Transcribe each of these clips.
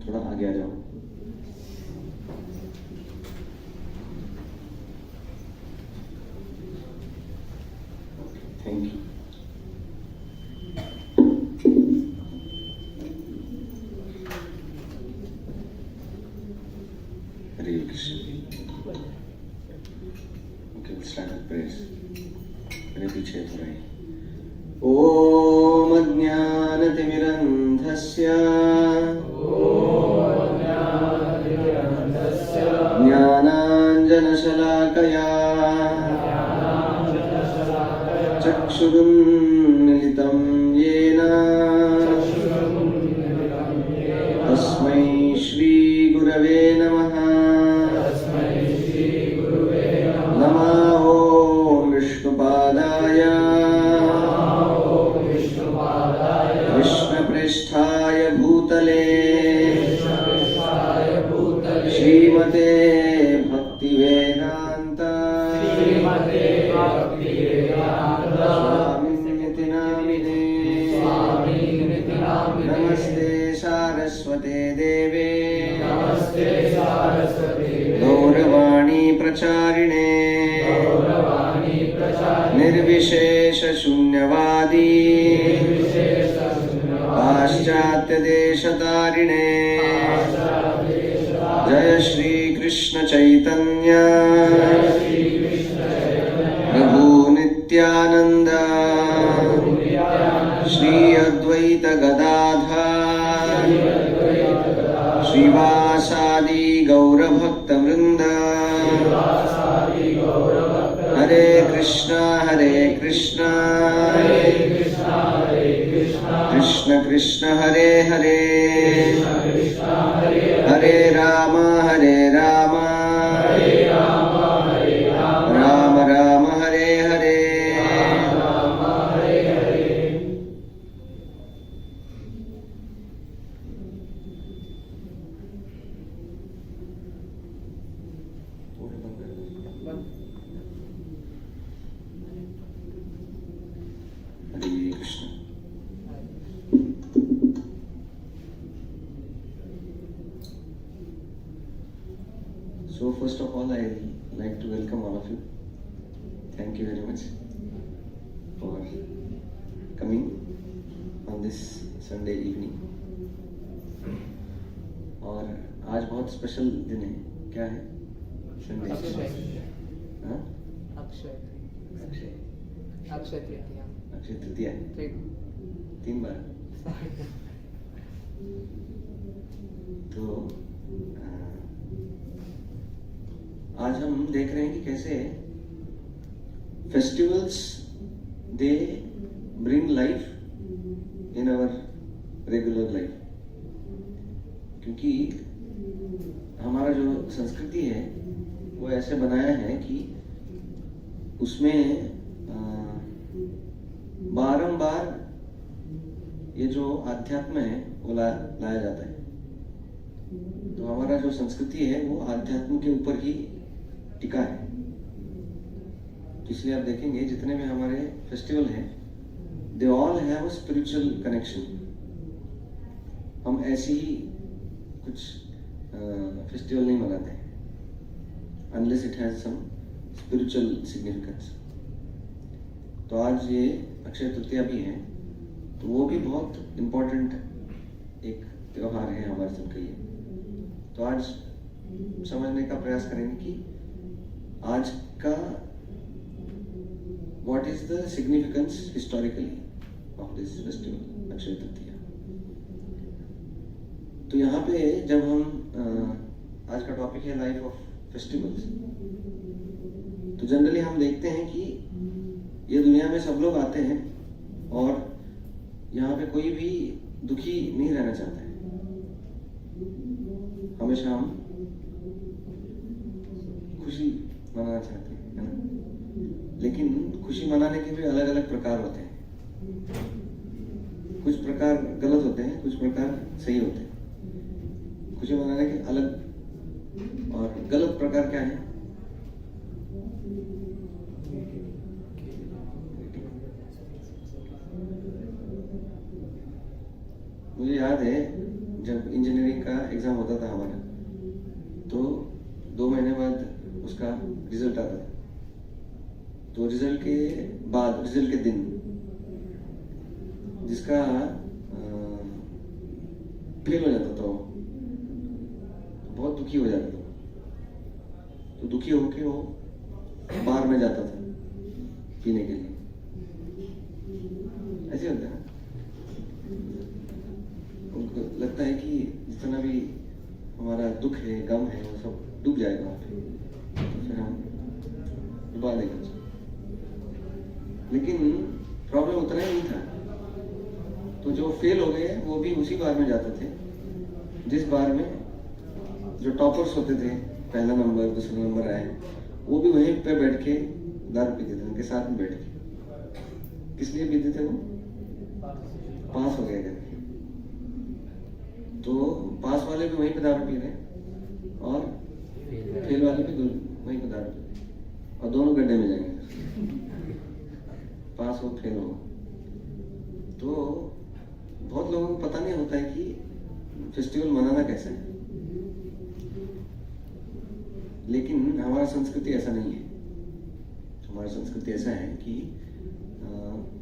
थोड़ा आगे आ जाओ। Thank you. Hare Krishna. Okay, start with prayers. मेरे पीछे थोड़ा ही। ओम अज्ञानतिमिरन्धस्य ज्ञानाञ्जनशलाकया चक्षुरुन्मिलितं येन तस्मै श्रीगुरवे नमः। नमो विष्णुपादाय कृष्णपृष्ठाय भूतले श्रीमते भक्तिवेदान्त स्वामिनिति नामिने। नमस्ते सारस्वते देवे गौरवाणी प्रचारिणे निर्विशेष शून्यवादी पाश्चात्य देशतारिणे। जय श्री कृष्ण चैतन्य प्रभु नित्यानंद श्री अद्वैत गदाधर श्रीवासादि गौरभक्त वृंद। हरे कृष्णा कृष्ण कृष्ण हरे हरे हरे राम राम राम हरे हरे। हरे Krishna. So first of all, I like to welcome all of you. Thank you very much for coming on this Sunday evening. और आज बहुत स्पेशल दिन है। क्या है? संडे। हाँ? अक्षय तृतीया। 3 बार। तो आज हम देख रहे हैं कि कैसे festivals they bring life in our regular life. क्योंकि हमारा जो संस्कृति है वो ऐसे बनाया है कि उसमें बारंबार ये जो अध्यात्म है वो लाया जाता है। तो हमारा जो संस्कृति है वो अध्यात्म के ऊपर ही टिका है। तो इसलिए आप देखेंगे जितने भी हमारे फेस्टिवल हैं, they all have a spiritual connection. हम ऐसी ही कुछ फेस्टिवल नहीं मनाते हैं unless it has some spiritual significance. तो आज ये अक्षय तृतीया भी है, तो वो भी बहुत इम्पोर्टेंट एक त्योहार है हमारे सबके लिए। तो आज समझने का प्रयास करेंगे कि आज का what is the significance historically of this festival Akshaya Tritiya. तो यहाँ पे जब हम आज का टॉपिक है लाइफ ऑफ फेस्टिवल्स, तो जनरली हम देखते हैं कि ये दुनिया में सब लोग आते हैं और यहाँ पे कोई भी दुखी नहीं रहना चाहता है। हमेशा हम खुशी मनाना चाहते हैं, है ना? लेकिन खुशी मनाने के भी अलग अलग प्रकार होते हैं। कुछ प्रकार गलत होते हैं, कुछ प्रकार सही होते हैं। खुशी मनाने के अलग और गलत प्रकार क्या है? मुझे याद है जब इंजीनियरिंग का एग्ज़ाम होता था हमारा, तो 2 महीने बाद उसका रिजल्ट आता था। तो रिजल्ट के दिन जिसका फेल हो जाता था वो बहुत दुखी हो जाता था। तो दुखी होके वो बार में जाता था पीने के लिए। ऐसे होता है ना, उनको लगता है कि जितना भी हमारा दुख है, गम है, वो सब डूब जाएगा वहाँ पे, तो फिर हम डुबा देंगे उसको। लेकिन प्रॉब्लम उतना ही नहीं था। तो जो फेल हो गए वो भी उसी बार में जाते थे जिस बार में जो टॉपर्स होते थे, पहला नंबर दूसरा नंबर आए, वो भी वहीं पे बैठ के दारू पीते थे, उनके साथ में बैठ के। किस लिए पीते थे? वो पास हो गए करके। तो पास वाले भी वहीं पे दारू पी रहे हैं और फेल वाले भी वहीं पे दारू पी रहे हैं, और दोनों गड्ढे में जाएंगे, पास हो फेल हो। तो बहुत लोगों को पता नहीं होता है कि फेस्टिवल मनाना कैसा है। लेकिन हमारा संस्कृति ऐसा नहीं है। हमारा संस्कृति ऐसा है कि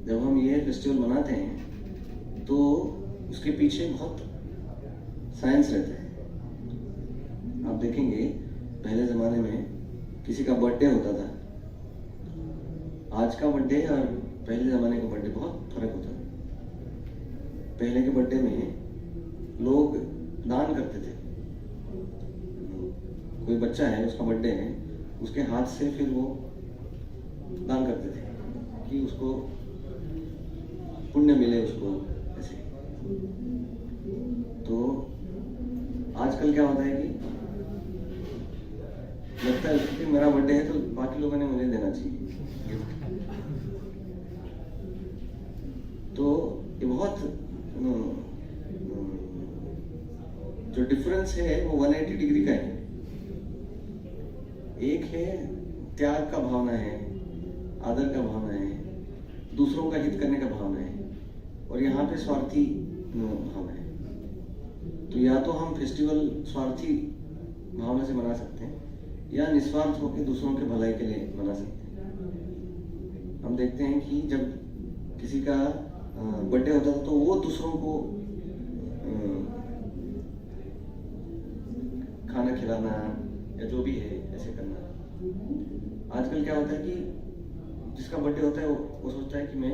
जब हम ये फेस्टिवल मनाते हैं तो उसके पीछे बहुत साइंस रहता है। आप देखेंगे पहले ज़माने में किसी का बर्थडे होता था, आज का बर्थडे और पहले ज़माने का बर्थडे बहुत फर्क होता था। पहले के बर्थडे में लोग दान करते थे। कोई बच्चा है, उसका बर्थडे है, उसके हाथ से फिर वो दान करते थे कि उसको पुण्य मिले उसको, ऐसे। तो आजकल क्या होता है कि लगता है कि मेरा बर्थडे है तो बाकी लोगों ने मुझे देना चाहिए। तो ये बहुत जो डिफरेंस है वो 180 डिग्री का है। एक है त्याग का भावना है, आदर का भावना है, दूसरों का हित करने का भावना है, और यहाँ पे स्वार्थी भावना है। तो या तो हम फेस्टिवल स्वार्थी भावना से मना सकते हैं या निस्वार्थ होकर दूसरों के भलाई के लिए मना सकते हैं। हम देखते हैं कि जब किसी का बर्थडे होता था तो वो दूसरों को खाना खिलाना या जो भी है ऐसे करना। आजकल क्या होता है कि जिसका बर्थडे होता है वो सोचता है कि मैं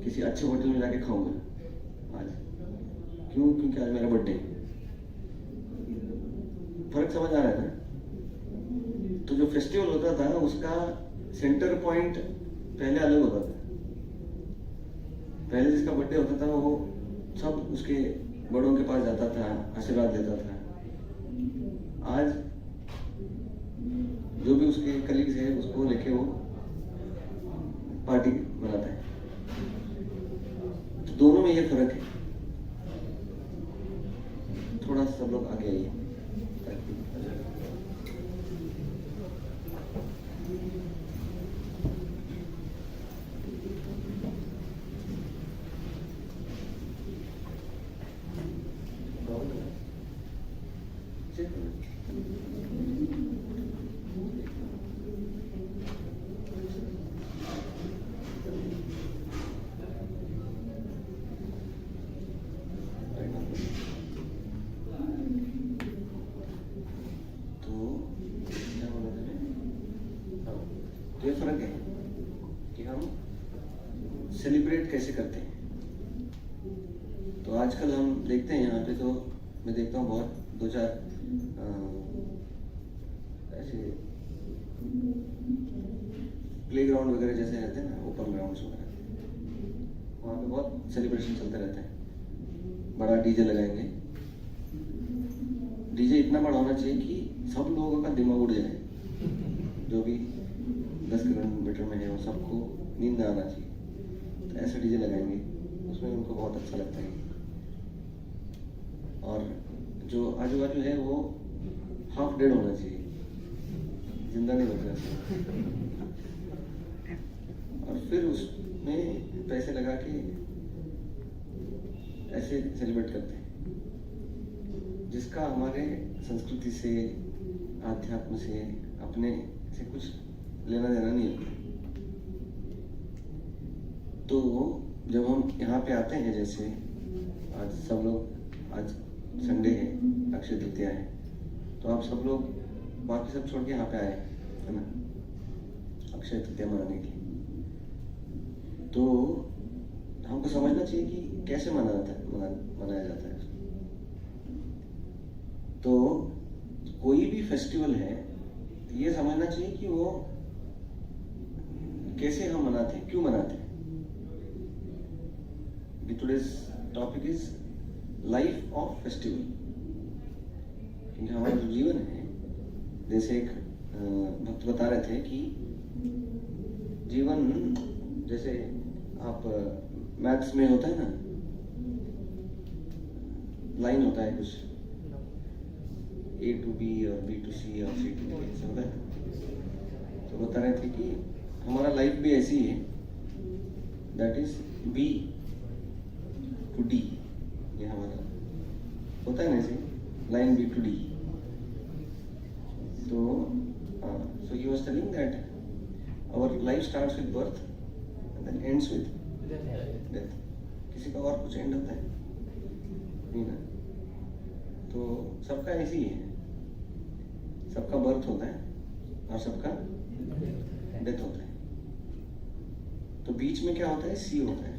किसी अच्छे होटल में जाके खाऊंगा आज। क्यों? क्योंकि आज मेरा बर्थडे है। फर्क समझ आ रहा है ना? तो जो फेस्टिवल होता था उसका सेंटर पॉइंट पहले अलग होता था। पहले जिसका बर्थडे होता था वो सब उसके बड़ों के पास जाता था, आशीर्वाद लेता था। आज जो भी उसके कलीग्स है उसको लेके वो पार्टी मनाता है। तो दोनों में ये फर्क है। थोड़ा सा सब लोग आगे आइए। ये फर्क है कि हम सेलिब्रेट कैसे करते हैं। तो आजकल हम देखते हैं यहाँ पे, तो मैं देखता हूँ बहुत 2-4 ऐसे प्लेग्राउंड वगैरह जैसे रहते हैं ना, ओपन ग्राउंड्स वगैरह, वहाँ पे बहुत सेलिब्रेशन चलते रहता है। बड़ा डीजे लगाएंगे। डीजे इतना बड़ा होना चाहिए कि सब लोगों का दिमाग उड़ जाए। जो भी 10 किलोमीटर में है वो सबको नींद आना चाहिए। तो ऐसा डीजे लगाएंगे, उसमें उनको बहुत अच्छा लगता है। और जो आजू बाजू है वो हाफ डेड होना चाहिए, जिंदा नहीं बचना चाहिए। और फिर उसमें पैसे लगा के ऐसे सेलिब्रेट करते हैं। जिसका हमारे संस्कृति से, आध्यात्म से, अपने से कुछ लेना देना नहीं होता। तो जब हम यहाँ पे आते हैं, जैसे आज सब लोग, आज संडे है, अक्षय तृतीया है, तो आप सब लोग बाकी सब छोड़ के यहाँ पे आए, है ना, अक्षय तृतीया मनाने के लिए। तो हमको समझना चाहिए कि कैसे मनाया जाता है। तो कोई भी फेस्टिवल है, ये समझना चाहिए कि वो कैसे हम मनाते हैं, क्यों मनाते हैं। Today's topic is life of festival. क्योंकि हमारा जो जीवन है, जैसे एक भक्त बता रहे थे कि जीवन जैसे आप मैथ्स में होता है ना, लाइन होता है कुछ A to B और B to C और C to D, ऐसा होता है। तो बता रहे थे कि हमारा लाइफ भी ऐसी है, that is B to D, ये हमारा होता है ना ऐसे, लाइन B to D। तो so he was telling that our life starts with birth and then ends with death। किसी का और कुछ एंड होता है नहीं ना। तो सबका ऐसी ही है, सबका बर्थ होता है और सबका डेथ होता है। तो बीच में क्या होता है, सी होता है,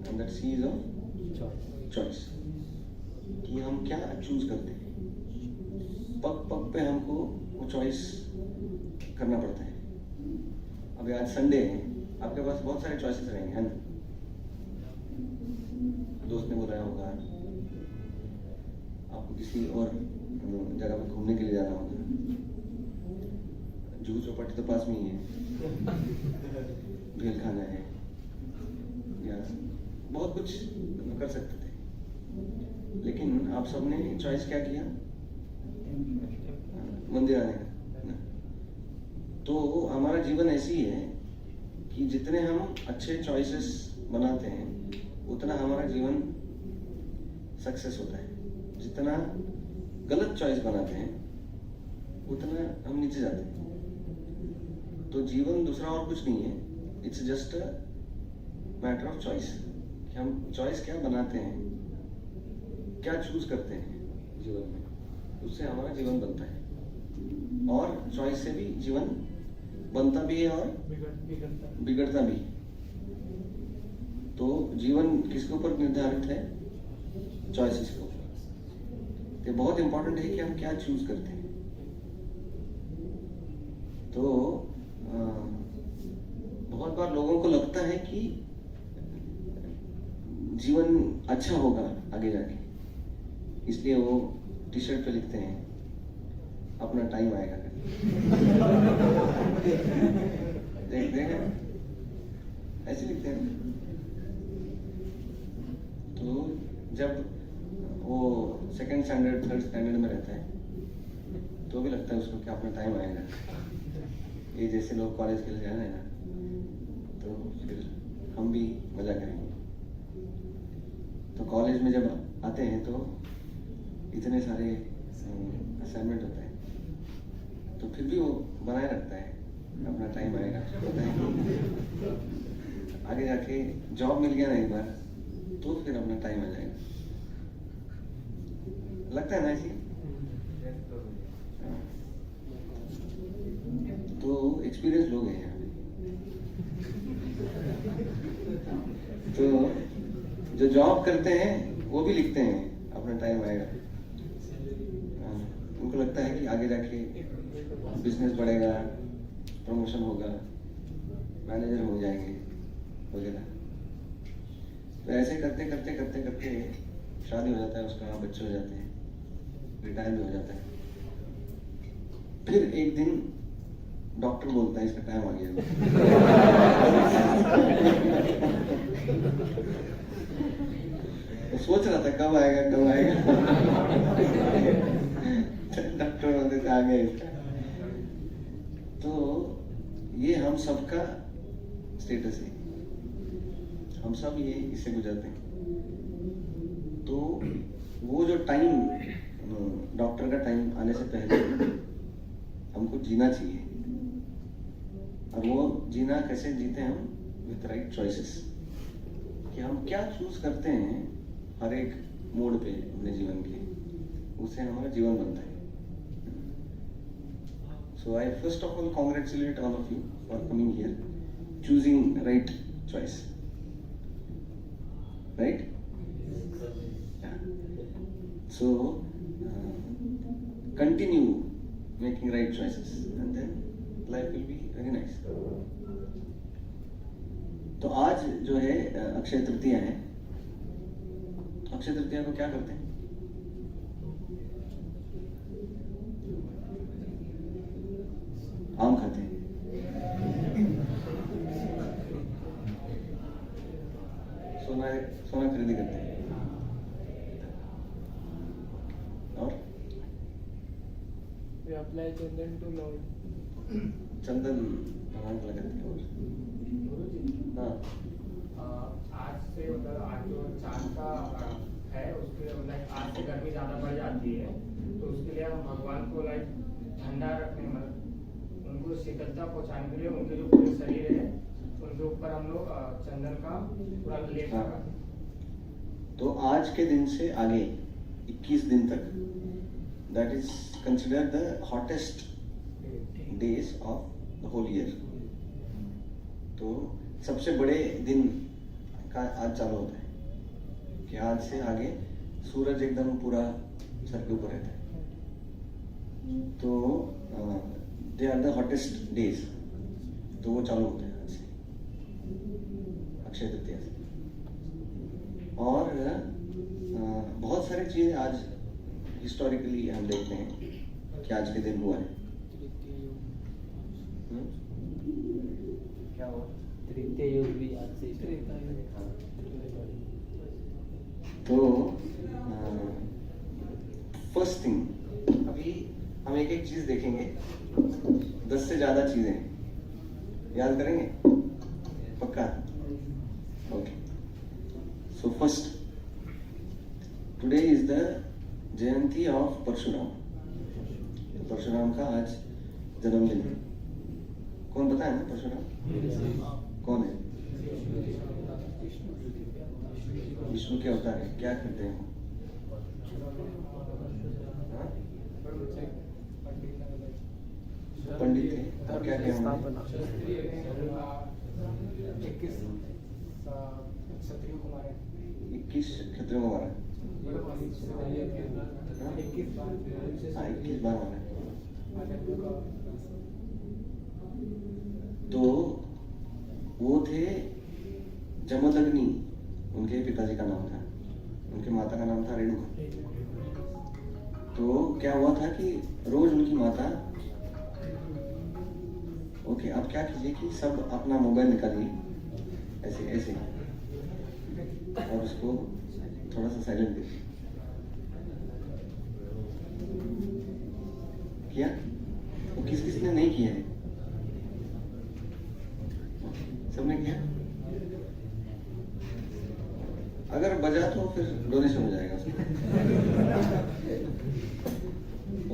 and that sea is of choice, कि हम क्या चूज करते हैं। पग पग पे हमको वो चॉइस करना पड़ता है। अभी आज संडे है, आपके पास बहुत सारे चॉइसेस रहेंगे, है ना। दोस्त ने बुलाया होगा, आपको किसी और जगह पे घूमने के लिए जाना होगा, जुहू चौपाटी तो पास में ही है, भेल खाना है, या बहुत कुछ कर सकते थे। लेकिन आप सबने चॉइस क्या किया, मंदिर आने का। तो हमारा जीवन ऐसी है कि जितने हम अच्छे चॉइसेस बनाते हैं, उतना हमारा जीवन सक्सेस होता है। जितना गलत चॉइस बनाते हैं, उतना हम नीचे जाते हैं। तो जीवन दूसरा और कुछ नहीं है, it's just a matter of choice, कि हम चॉइस क्या बनाते हैं, क्या चूज करते हैं जीवन में, उससे हमारा जीवन बनता है। और चॉइस से भी जीवन बनता भी है और बिगड़ता भी। तो जीवन किसके ऊपर निर्धारित है, चॉइसेस के ऊपर। तो बहुत इंपॉर्टेंट है कि हम क्या चूज करते हैं। तो बहुत बार लोगों को लगता है कि जीवन अच्छा होगा आगे जाके, इसलिए वो टी शर्ट पे लिखते हैं अपना टाइम आएगा। देखते हैं ऐसे लिखते हैं। तो जब वो सेकंड स्टैंडर्ड, थर्ड स्टैंडर्ड में रहता है, तो भी लगता है उसको कि अपना टाइम आएगा। ये जैसे लोग कॉलेज के लिए जा रहे हैं ना, तो फिर हम भी मजा करेंगे। तो कॉलेज में जब आते हैं तो इतने सारे असाइनमेंट होते हैं, तो फिर भी वो बनाए रखता है अपना टाइम आएगा। पता है आगे जाके जॉब मिल गया ना एक बार, तो फिर अपना टाइम आ जाएगा। लगता है ना ऐसी। तो एक्सपीरियंस लोग हैं यहाँ पे। तो जो जॉब करते हैं वो भी लिखते हैं अपना टाइम आएगा। उनको लगता है कि आगे जाके बिजनेस बढ़ेगा, प्रमोशन होगा, मैनेजर हो जाएंगे वगैरह। तो ऐसे करते करते करते करते शादी हो जाता है उसका, बच्चे हो जाते हैं, रिटायर भी हो जाता है। फिर एक दिन डॉक्टर बोलता है इसका टाइम आ गया। तो सोच रहा था कब आएगा कब आएगा। डॉक्टर बोलते थे आ गया इसका। तो ये हम सबका स्टेटस है, हम सब ये इससे गुजरते हैं। तो वो जो टाइम डॉक्टर का टाइम आने से पहले हमको जीना चाहिए, और वो जीना कैसे जीते हैं हम? विथ राइट चॉइसेस, कि हम क्या चूज करते हैं हर एक मोड पे अपने जीवन के, उससे हमारा जीवन बनता है। So I first of all congratulate all of you for coming here, choosing right choice, right? So continue making right choices and then life will be very nice. तो आज जो है अक्षय तृतीया है। अक्षय तृतीया को क्या करते हैं? आम खाते हैं। सोना खरीदी करते हैं। और We apply Chandan to Lord. चंदन भगवान को लगाते हैं। और हाँ, आज से मतलब आज जो चांद का है उसके मतलब आज से गर्मी ज़्यादा बढ़ जाती है, तो उसके लिए हम भगवान को लाइक ठंडा रखने मतलब उनको शीतलता पहुँचाने के लिए उनके जो पूरे शरीर है उनके ऊपर हम लोग चंदन का पूरा लेप लगाते हैं। तो आज के दिन से आगे 21 दिन तक that is considered the hottest days of the whole year. तो सबसे बड़े दिन का आज चालू होता है कि आज से आगे सूरज एकदम पूरा सर के ऊपर रहता है, तो they are the hottest days, तो वो चालू होता है आज से, अक्षय तृतीया से। और बहुत सारी चीजें आज हिस्टोरिकली हम देखते हैं कि आज के दिन हुआ है। क्या हुआ? तृतीय युग भी आज से तो फर्स्ट थिंग, अभी हम एक एक चीज देखेंगे, 10 से ज्यादा चीजें याद करेंगे, पक्का? Okay. So first, today is the jayanti of Parashuram. Parashuram का आज जन्मदिन है। कौन पता है ना परशुराम कौन है? विष्णु के अवतार है। क्या करते हैं? पंडित थे, और क्या क्या उन्होंने? 21 क्षत्रियों को मारा। 21 क्षत्रियों को मारा। 21 बार मारा। तो वो थे जमदग्नि, उनके पिताजी का नाम था, उनके माता का नाम था रेणुका। तो क्या हुआ था कि रोज उनकी माता, ओके आप क्या कीजिए कि सब अपना मोबाइल निकालिए ऐसे ऐसे, और उसको थोड़ा सा साइलेंट कीजिए। किया? वो किसने नहीं किया है? सबने किया? अगर बजा तो फिर डोनेशन हो जाएगा उसमें।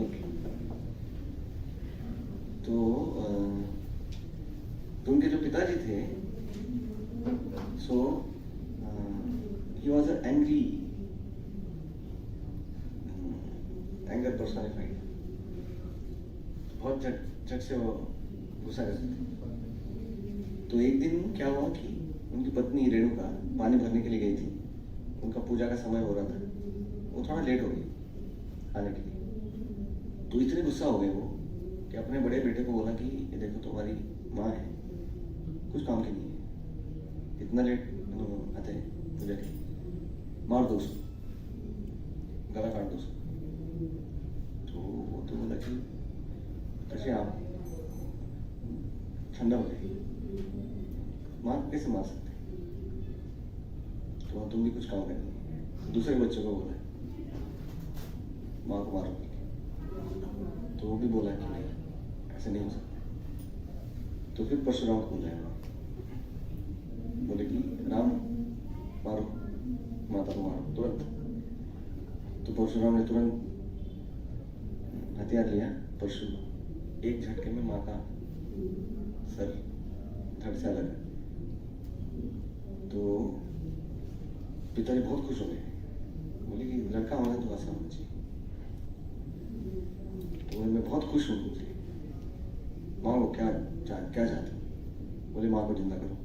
ओके। तो उनके जो पिताजी थे, so he was angry, anger personified. बहुत झट से वो गुस्सा करते थे। तो एक दिन क्या हुआ कि उनकी पत्नी रेणुका पानी भरने के लिए गई थी, उनका पूजा का समय हो रहा था, वो थोड़ा लेट हो गई आने के लिए। तो इतने गुस्सा हो गए वो कि अपने बड़े बेटे को बोला कि ये देखो तुम्हारी माँ है, कुछ काम की नहीं है, इतना लेट आते हैं पूजा के, मार दो उसको, गला काट दो उसको। तो वो तो बोला कि ऐसे आप ठंडा हो जाएगी, माँ कैसे मार सकते? तो तुम भी कुछ काम करेंगे। दूसरे बच्चों को बोला माँ को मारो, तो वो भी बोला कि नहीं ऐसे नहीं हो सकता। तो फिर परशुराम को बुलाया, बोले कि राम मारो, माता को मारो तुरंत। तो परशुराम ने तुरंत हथियार लिया परशु, एक झटके में माँ का सर धड़ से अलग। तो पिताजी बहुत खुश हो गए, बोले कि लड़का होना तो ऐसा होना चाहिए। तो बोले मैं बहुत खुश हूँ तुमसे, मांगो क्या चाहते हो? बोले माँ को जिंदा करो।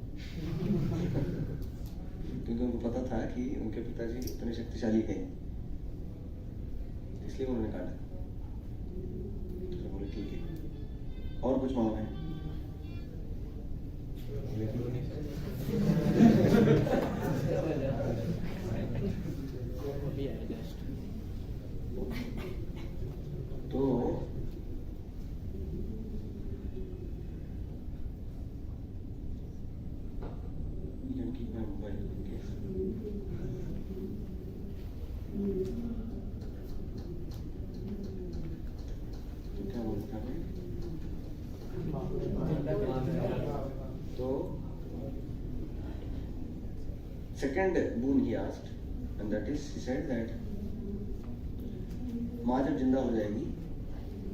क्योंकि उनको पता था कि उनके पिताजी इतने शक्तिशाली हैं, इसलिए उन्होंने काटा। तो बोले ठीक है, और कुछ मांगना है? तो keep my mobile in case. तो क्या बोलता है? तो second boon he asked, and that is he said that माँ जब जिंदा हो जाएगी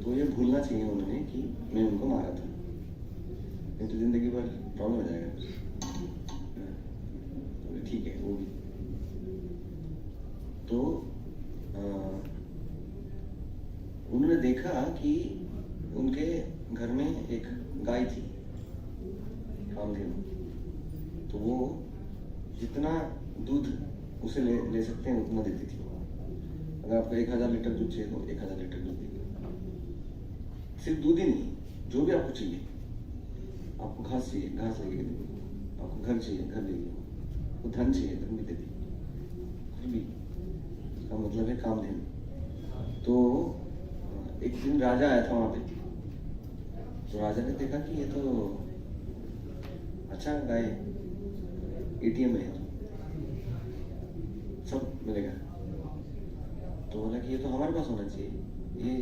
तो ये भूलना चाहिए उन्होंने कि मैं उनको मारा था, नहीं तो जिंदगी भर प्रॉब्लम हो जाएगा। ठीक है, वो भी। तो उन्होंने देखा कि उनके घर में एक गाय थी, कामधेनु। तो वो जितना दूध उसे ले सकते हैं उतना देती थी। अगर आपको 1000 लीटर दूध चाहिए तो 1000 लीटर दूध देगी। सिर्फ दूध ही नहीं, जो भी आपको चाहिए, आपको घास चाहिए घास लगेगी देगी, आपको घर चाहिए घर देगी, वो धन चाहिए धन भी देती, कुछ भी। इसका मतलब है कामधेनु। तो एक दिन राजा आया था वहां पे, तो राजा ने देखा कि ये तो अच्छा गाय, एटीएम है, सब मिलेगा। तो बोला कि ये तो हमारे पास होना चाहिए, ये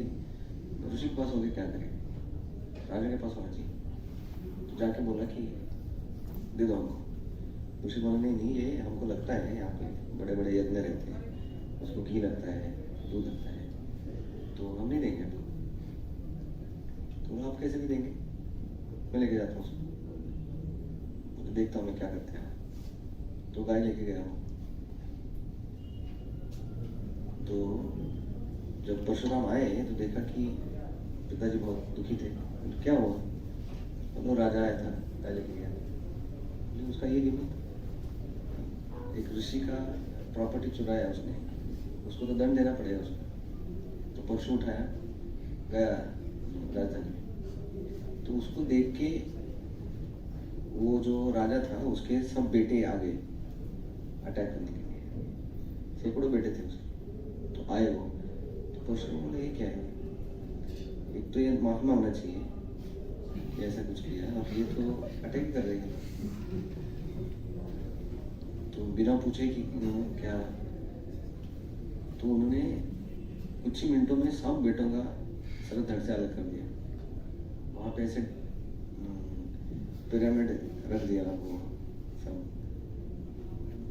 ऋषि के पास होगी क्या करें, राजा के पास होना चाहिए। तो जाके बोला कि दे दो हमको। ऋषि बोला नहीं, ये हमको लगता है यहाँ पे बड़े बड़े यज्ञ रहते हैं, उसको घी लगता है, दूध लगता है, तो हम नहीं देंगे आपको। तो आप कैसे भी देंगे, मैं लेके जाता हूँ उसको, तो देखता हूँ मैं क्या करते हैं। तो गाय लेके गया हूँ। तो जब परशुराम आए तो देखा कि पिताजी बहुत दुखी थे। क्या हुआ? तो राजा आया था, गाय लेके गया। उसका ये लिमिट, एक ऋषि का प्रॉपर्टी चुराया उसने, उसको तो दंड देना पड़ेगा उसको। तो परशु उठाया गया राजधानी में। तो उसको देख के वो जो राजा था उसके सब बेटे आ गए अटैक करने के लिए, सैकड़ों बेटे थे उसके। तो आए वो, तो परशु बोले ये क्या है, एक तो ये माफी मांगना चाहिए कि ऐसा कुछ किया, अब ये तो अटैक कर रही है। तो बिना पूछे कि क्या, तो उन्होंने कुछ ही मिनटों में सब बेटों का सर धड़ से अलग कर दिया। वहां पे ऐसे पिरामिड रख दिया, वो सब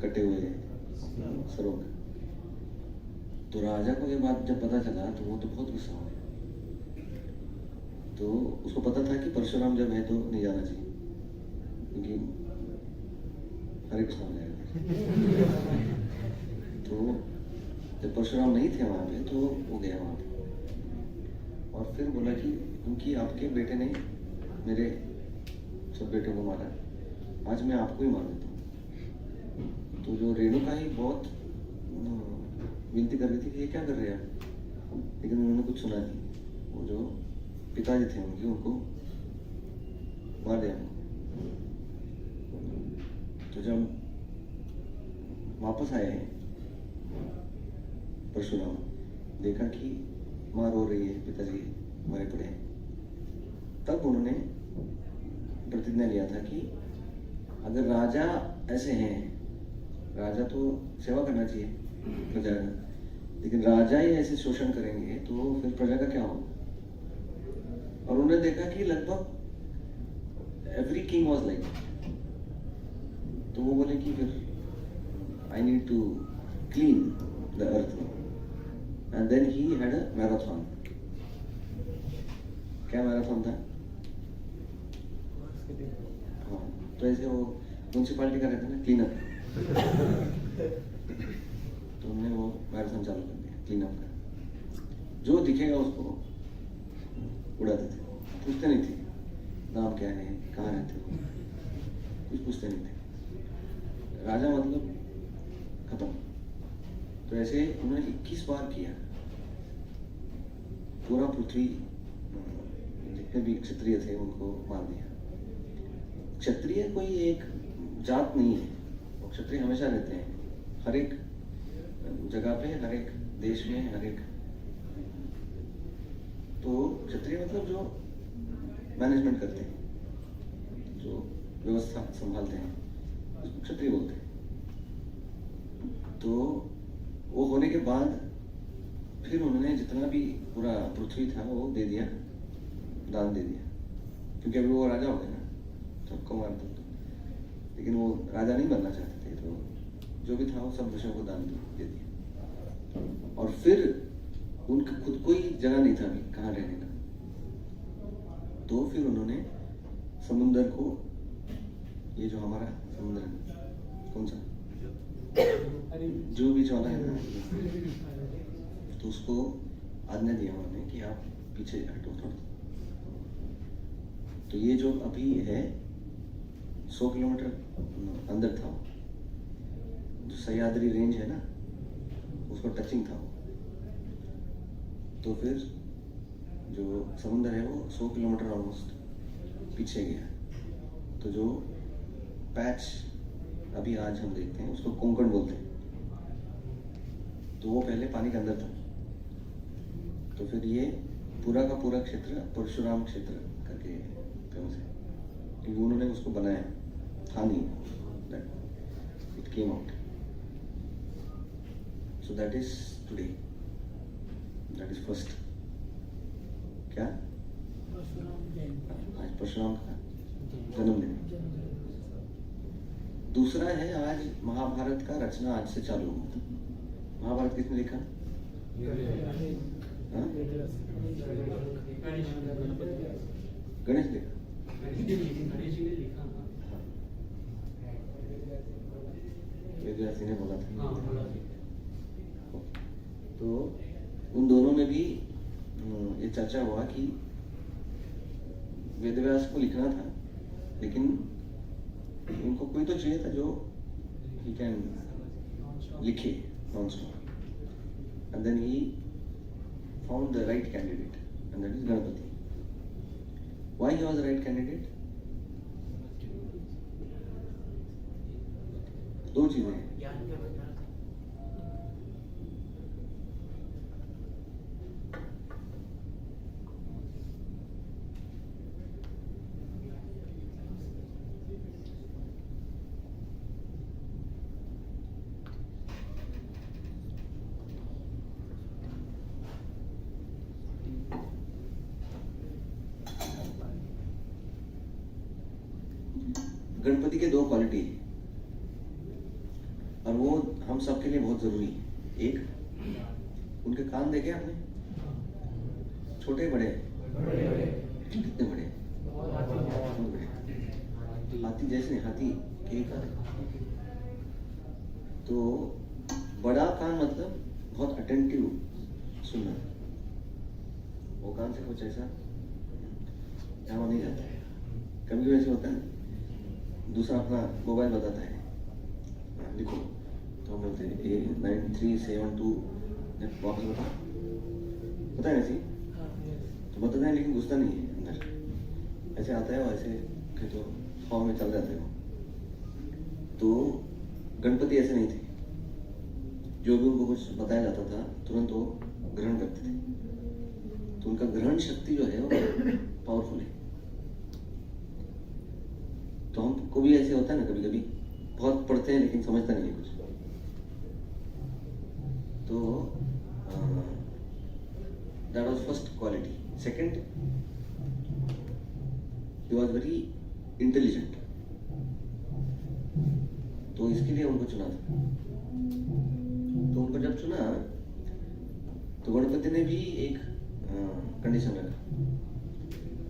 कटे हुए सरों का। तो राजा को ये बात जब पता चला तो वो तो बहुत गुस्सा हो गया। तो उसको पता था कि परशुराम जब है तो नहीं जाना चाहिए, क्योंकि हरे कृष्ण हो जाएगा। तो जब परशुराम नहीं थे वहां पे तो वो गया वहां पे और फिर बोला कि क्योंकि आपके बेटे ने मेरे सब बेटों को मारा, आज मैं आपको ही मार देता हूँ। तो जो रेणुका ही बहुत विनती कर रही थी कि ये क्या कर रहे हैं, लेकिन उन्होंने कुछ सुना नहीं। वो जो पिताजी थे उनके, उनको मार दिया। तो जब वापस आए हैं परशुराम, देखा कि माँ रो रही है, पिताजी मरे पड़े हैं, तब उन्होंने प्रतिज्ञा लिया था कि अगर राजा ऐसे हैं, राजा तो सेवा करना चाहिए प्रजा का, लेकिन राजा ही ऐसे शोषण करेंगे तो फिर प्रजा का क्या होगा। और उन्होंने देखा कि लगभग एवरी किंग वाज लाइक, तो वो बोले कि फिर I need to clean the earth, and then he had a marathon. क्या मैराथन था? हाँ, तो ऐसे वो म्यूनसिपालिटी का रहता है ना, क्लीन अप। तो हमने वो मैराथन चालू कर दिया क्लीन अप का। जो दिखेगा उसको उड़ाते थे, पूछते नहीं थे नाम क्या है, कहाँ रहते हो, कुछ पूछते नहीं थे। राजा मतलब खत्म। तो ऐसे उन्होंने 21 बार किया। पूरा पृथ्वी जितने भी क्षत्रिय थे उनको मार दिया। क्षत्रिय कोई एक जात नहीं है, वो क्षत्रिय हमेशा रहते हैं, हर एक जगह पे, हर एक देश में, हर एक। तो क्षत्रिय मतलब जो मैनेजमेंट करते हैं, जो व्यवस्था संभालते हैं, उसको क्षत्रिय बोलते हैं। तो वो होने के बाद फिर उन्होंने जितना भी पूरा पृथ्वी था वो दे दिया, दान दे दिया, क्योंकि अभी वो राजा हो गए ना, सबको मारते थे। लेकिन वो राजा नहीं बनना चाहते थे, तो जो भी था वो सब ऋषियों को दान दे दिया। और फिर उनका खुद कोई जगह नहीं था अभी कहाँ रहने का, तो फिर उन्होंने समुद्र को, ये जो हमारा समुद्र है, कौन सा, जो भी चौथा है ना, तो उसको आज्ञा दिया उन्होंने कि आप पीछे हटो थोड़ा। तो ये जो अभी है 100 किलोमीटर अंदर था, जो सह्याद्री रेंज है ना, उसको टचिंग था वो। तो फिर जो समुद्र है वो 100 किलोमीटर ऑलमोस्ट पीछे गया। तो जो पैच अभी आज हम देखते हैं उसको कोंकण बोलते हैं। तो वो पहले पानी के अंदर था। तो फिर ये पूरा का पूरा क्षेत्र परशुराम क्षेत्र करके फेमस है, क्योंकि उन्होंने उसको बनाया था नहीं, it came out. So that is today, that is first. क्या आज परशुराम का जन्मदिन। दूसरा है आज महाभारत का रचना आज से चालू हुआ था। महाभारत किसने लिखा? गणेश लिखा। वेदव्यास ने बोला था। तो उन दोनों में भी ये चर्चा हुआ कि वेदव्यास को लिखना था, लेकिन उनको कोई तो चाहिए था जो he can लिखे non-stop, and then he found the right candidate, and that is Ganapati. Why he was the right candidate? दो चीजें हैं। गणपति के दो क्वालिटी है और वो हम सबके लिए बहुत जरूरी है। एक, उनके कान देखे आपने? छोटे बड़े? कितने बड़े? बहुत बड़े। हाथी जैसे नहीं, हाथी के कान। तो बड़ा कान मतलब बहुत अटेंटिव सुनना। वो कान से कुछ ऐसा यहाँ नहीं जाता है। कभी कभी ऐसे होता है, दूसरा अपना मोबाइल बताता है, लिखो, तो हम बोलते हैं 9372 वापस बताए ऐसी, तो बताते हैं लेकिन घुसता नहीं है अंदर, ऐसे आता है और ऐसे तो हवा में चल जाते हो। तो गणपति ऐसे नहीं थे, जो भी उनको कुछ बताया जाता था तुरंत वो ग्रहण करते थे। तो उनका ग्रहण शक्ति जो है वो पावरफुल है। तो हमको भी ऐसे होता है ना, कभी कभी बहुत पढ़ते हैं लेकिन समझता नहीं है कुछ। तो that was first quality. Second, he was very intelligent. तो इसके लिए उनको चुना था। तो उनको जब चुना तो गणपति ने भी एक कंडीशन रखा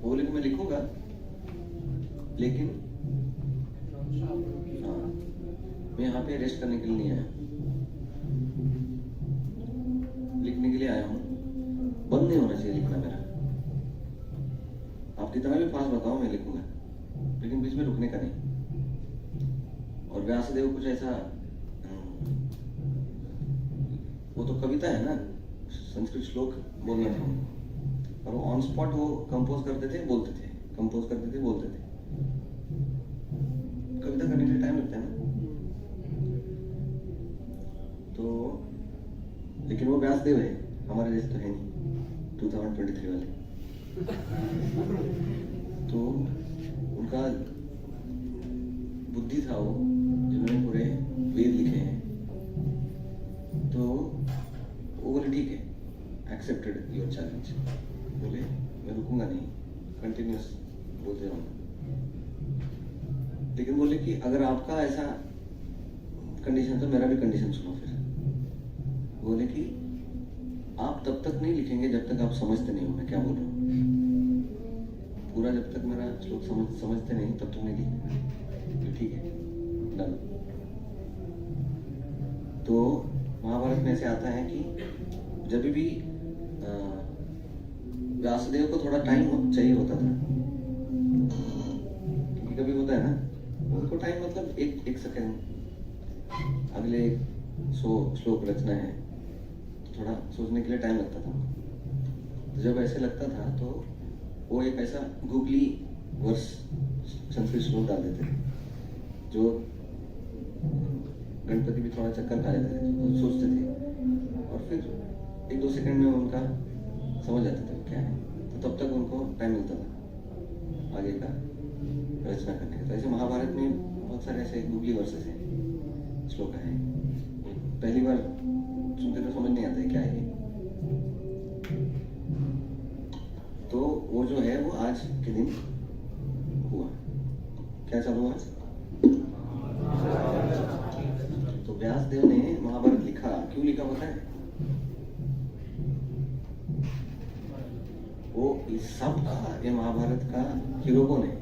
वो बोले कि मैं लिखूंगा, लेकिन हाँ, मैं यहाँ पे रेस्ट करने के लिए नहीं आया, लिखने के लिए आया हूँ। बंद नहीं होना चाहिए लिखना मेरा। आप कितना भी फास्ट बताओ मैं लिखूंगा, लेकिन बीच में रुकने का नहीं। और व्यासदेव कुछ ऐसा, वो तो कविता है ना, संस्कृत श्लोक बोलना था उनको, और वो ऑन स्पॉट वो कंपोज करते थे, बोलते थे, कंपोज करते थे, बोलते थे। कविता करने के लिए टाइम लगता है ना। तो लेकिन वो व्यासदेव है, हमारे जैसे तो है नहीं 2023 वाले। तो उनका बुद्धि था वो, जिन्होंने पूरे वेद लिखे हैं। तो वो बोले ठीक है, एक्सेप्टेड योर चैलेंज। बोले मैं रुकूंगा नहीं, कंटिन्यूस बोलते रहूंगा। लेकिन बोले कि अगर आपका ऐसा कंडीशन तो मेरा भी कंडीशन सुनो फिर। बोले कि आप तब तक नहीं लिखेंगे जब तक आप समझते नहीं हो मैं क्या बोल रहा हूँ। पूरा जब तक मेरा श्लोक समझते नहीं तब तक नहीं लिखेंगे। ठीक है, डन। तो महाभारत में ऐसे आता है कि जब भी व्यासदेव को थोड़ा टाइम चाहिए होता था, क्योंकि कभी होता है ना, उनको टाइम मतलब एक सेकंड, अगले 100 श्लोक रचना है तो थोड़ा सोचने के लिए टाइम लगता था। तो जब ऐसे लगता था तो वो एक ऐसा गूगली वर्स संस्कृत श्लोक डाल देते थे, जो गणपति भी थोड़ा चक्कर खा जाते थे, तो सोचते थे और फिर 1-2 सेकंड में उनका समझ जाते थे क्या है। तो तब तक उनको टाइम मिलता था आगे का रचना करने का। तो ऐसे महाभारत में बहुत सारे ऐसे गूगली वर्सेस हैं, श्लोक हैं। पहली बार सुनते तो समझ नहीं आता है क्या है। तो वो जो है वो आज के दिन हुआ। क्या चालू हुआ? तो व्यासदेव ने महाभारत लिखा, क्यों लिखा पता है? वो इस सब का, ये महाभारत का हीरो कौन है?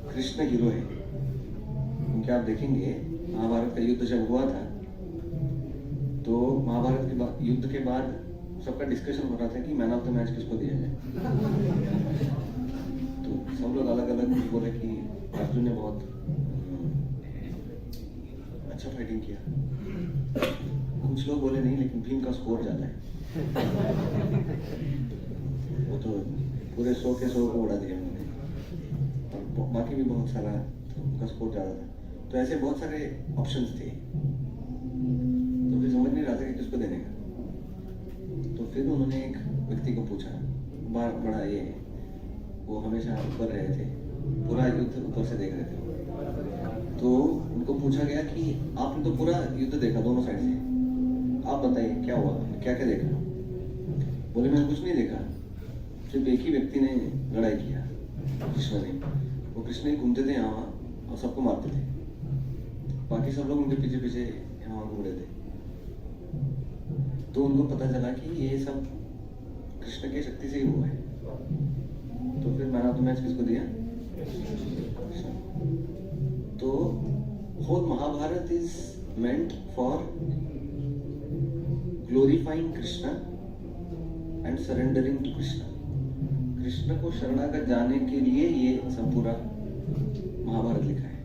कृष्ण हीरो है। क्योंकि आप देखेंगे महाभारत का युद्ध जब हुआ था तो महाभारत के बाद, युद्ध के बाद सबका डिस्कशन हो रहा था कि मैन ऑफ द मैच किसको दिया जाए। तो सब लोग अलग अलग बोले कि अर्जुन ने बहुत अच्छा फाइटिंग किया। कुछ लोग बोले नहीं, लेकिन भीम का स्कोर ज्यादा है। वो तो पूरे 100 के 100 को उड़ा दिया उन्होंने, और बाकी भी बहुत सारा, तो उनका स्कोर ज्यादा था। तो ऐसे बहुत सारे ऑप्शंस थे, तो फिर समझ नहीं रहा था कि किसको देने का। तो फिर उन्होंने एक व्यक्ति को पूछा, बड़ा ये है, वो हमेशा ऊपर रहे थे, पूरा युद्ध ऊपर से देख रहे थे। तो उनको पूछा गया कि आपने तो पूरा युद्ध देखा दोनों साइड से, आप बताइए क्या हुआ, क्या क्या देखा? बोले मैंने कुछ नहीं देखा, सिर्फ एक ही व्यक्ति ने लड़ाई किया, कृष्ण ने। वो कृष्ण ही घूमते थे यहाँ और सबको मारते थे, बाकी सब लोग उनके पीछे पीछे यहाँ घूम रहे थे। तो उनको पता चला कि ये सब कृष्ण की शक्ति से ही हुआ है। तो फिर मैन ऑफ द मैच किसको दिया? तो whole Mahabharata is meant for glorifying Krishna and surrendering to Krishna. Krishna को शरणागत जाने के लिए ये सब पूरा महाभारत लिखा है।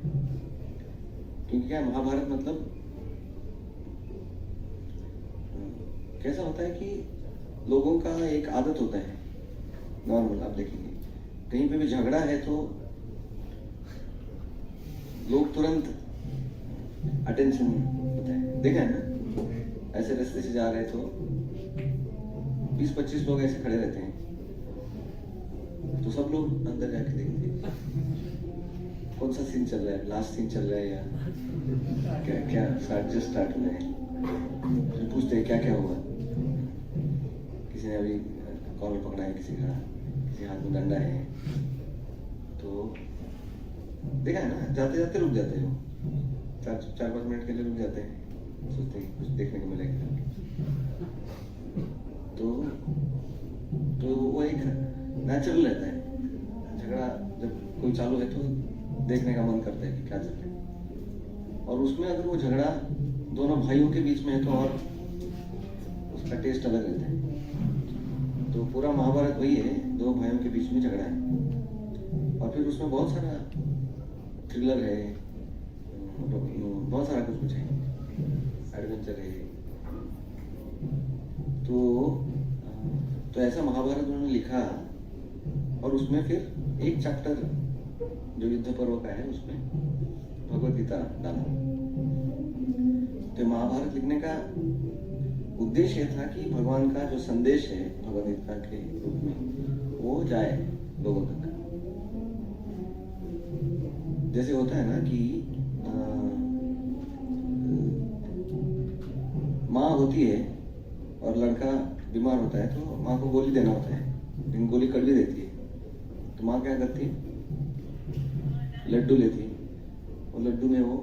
क्योंकि क्या महाभारत मतलब कैसा होता है कि लोगों का एक आदत होता है नॉर्मल, आप देखेंगे कहीं पे भी झगड़ा है तो लोग तुरंत अटेंशन होता है। देखा है ना, ऐसे रास्ते से जा रहे तो 20-25 लोग ऐसे खड़े रहते हैं, तो सब लोग अंदर जाके देखते कौन सा सीन चल रहा है, लास्ट सीन चल रहा है या क्या क्या जस्ट स्टार्ट हुआ है। फिर पूछते हैं क्या क्या हुआ, किसी ने अभी कॉलर पकड़ा है, किसी का, किसी हाथ में डंडा है। तो देखा है ना, जाते जाते रुक जाते हैं वो, 4-5 मिनट के लिए रुक जाते हैं, सोचते हैं कुछ देखने को मिलेगा। तो वो एक नेचुरल रहता है। झगड़ा जब कोई चालू है तो देखने का मन करता है कि क्या चल रहा है, और उसमें अगर वो झगड़ा दोनों भाइयों के बीच में है तो और उसका टेस्ट अलग रहता है। तो पूरा महाभारत वही है, दो भाइयों के बीच में झगड़ा है, और फिर उसमें बहुत सारा थ्रिलर है, बहुत सारा कुछ कुछ है, एडवेंचर है। तो ऐसा महाभारत उन्होंने लिखा, और उसमें फिर एक चैप्टर जो युद्ध पर्व का है उसमें भगवद गीता डाला। तो महाभारत लिखने का उद्देश्य था कि भगवान का जो संदेश है भगवद गीता के रूप में वो जाए लोगों तक। जैसे होता है ना कि माँ होती है और लड़का बीमार होता है तो माँ को गोली देना होता है, लेकिन गोली कड़वी देती है, तो माँ क्या करती है, लड्डू लेती है और लड्डू में वो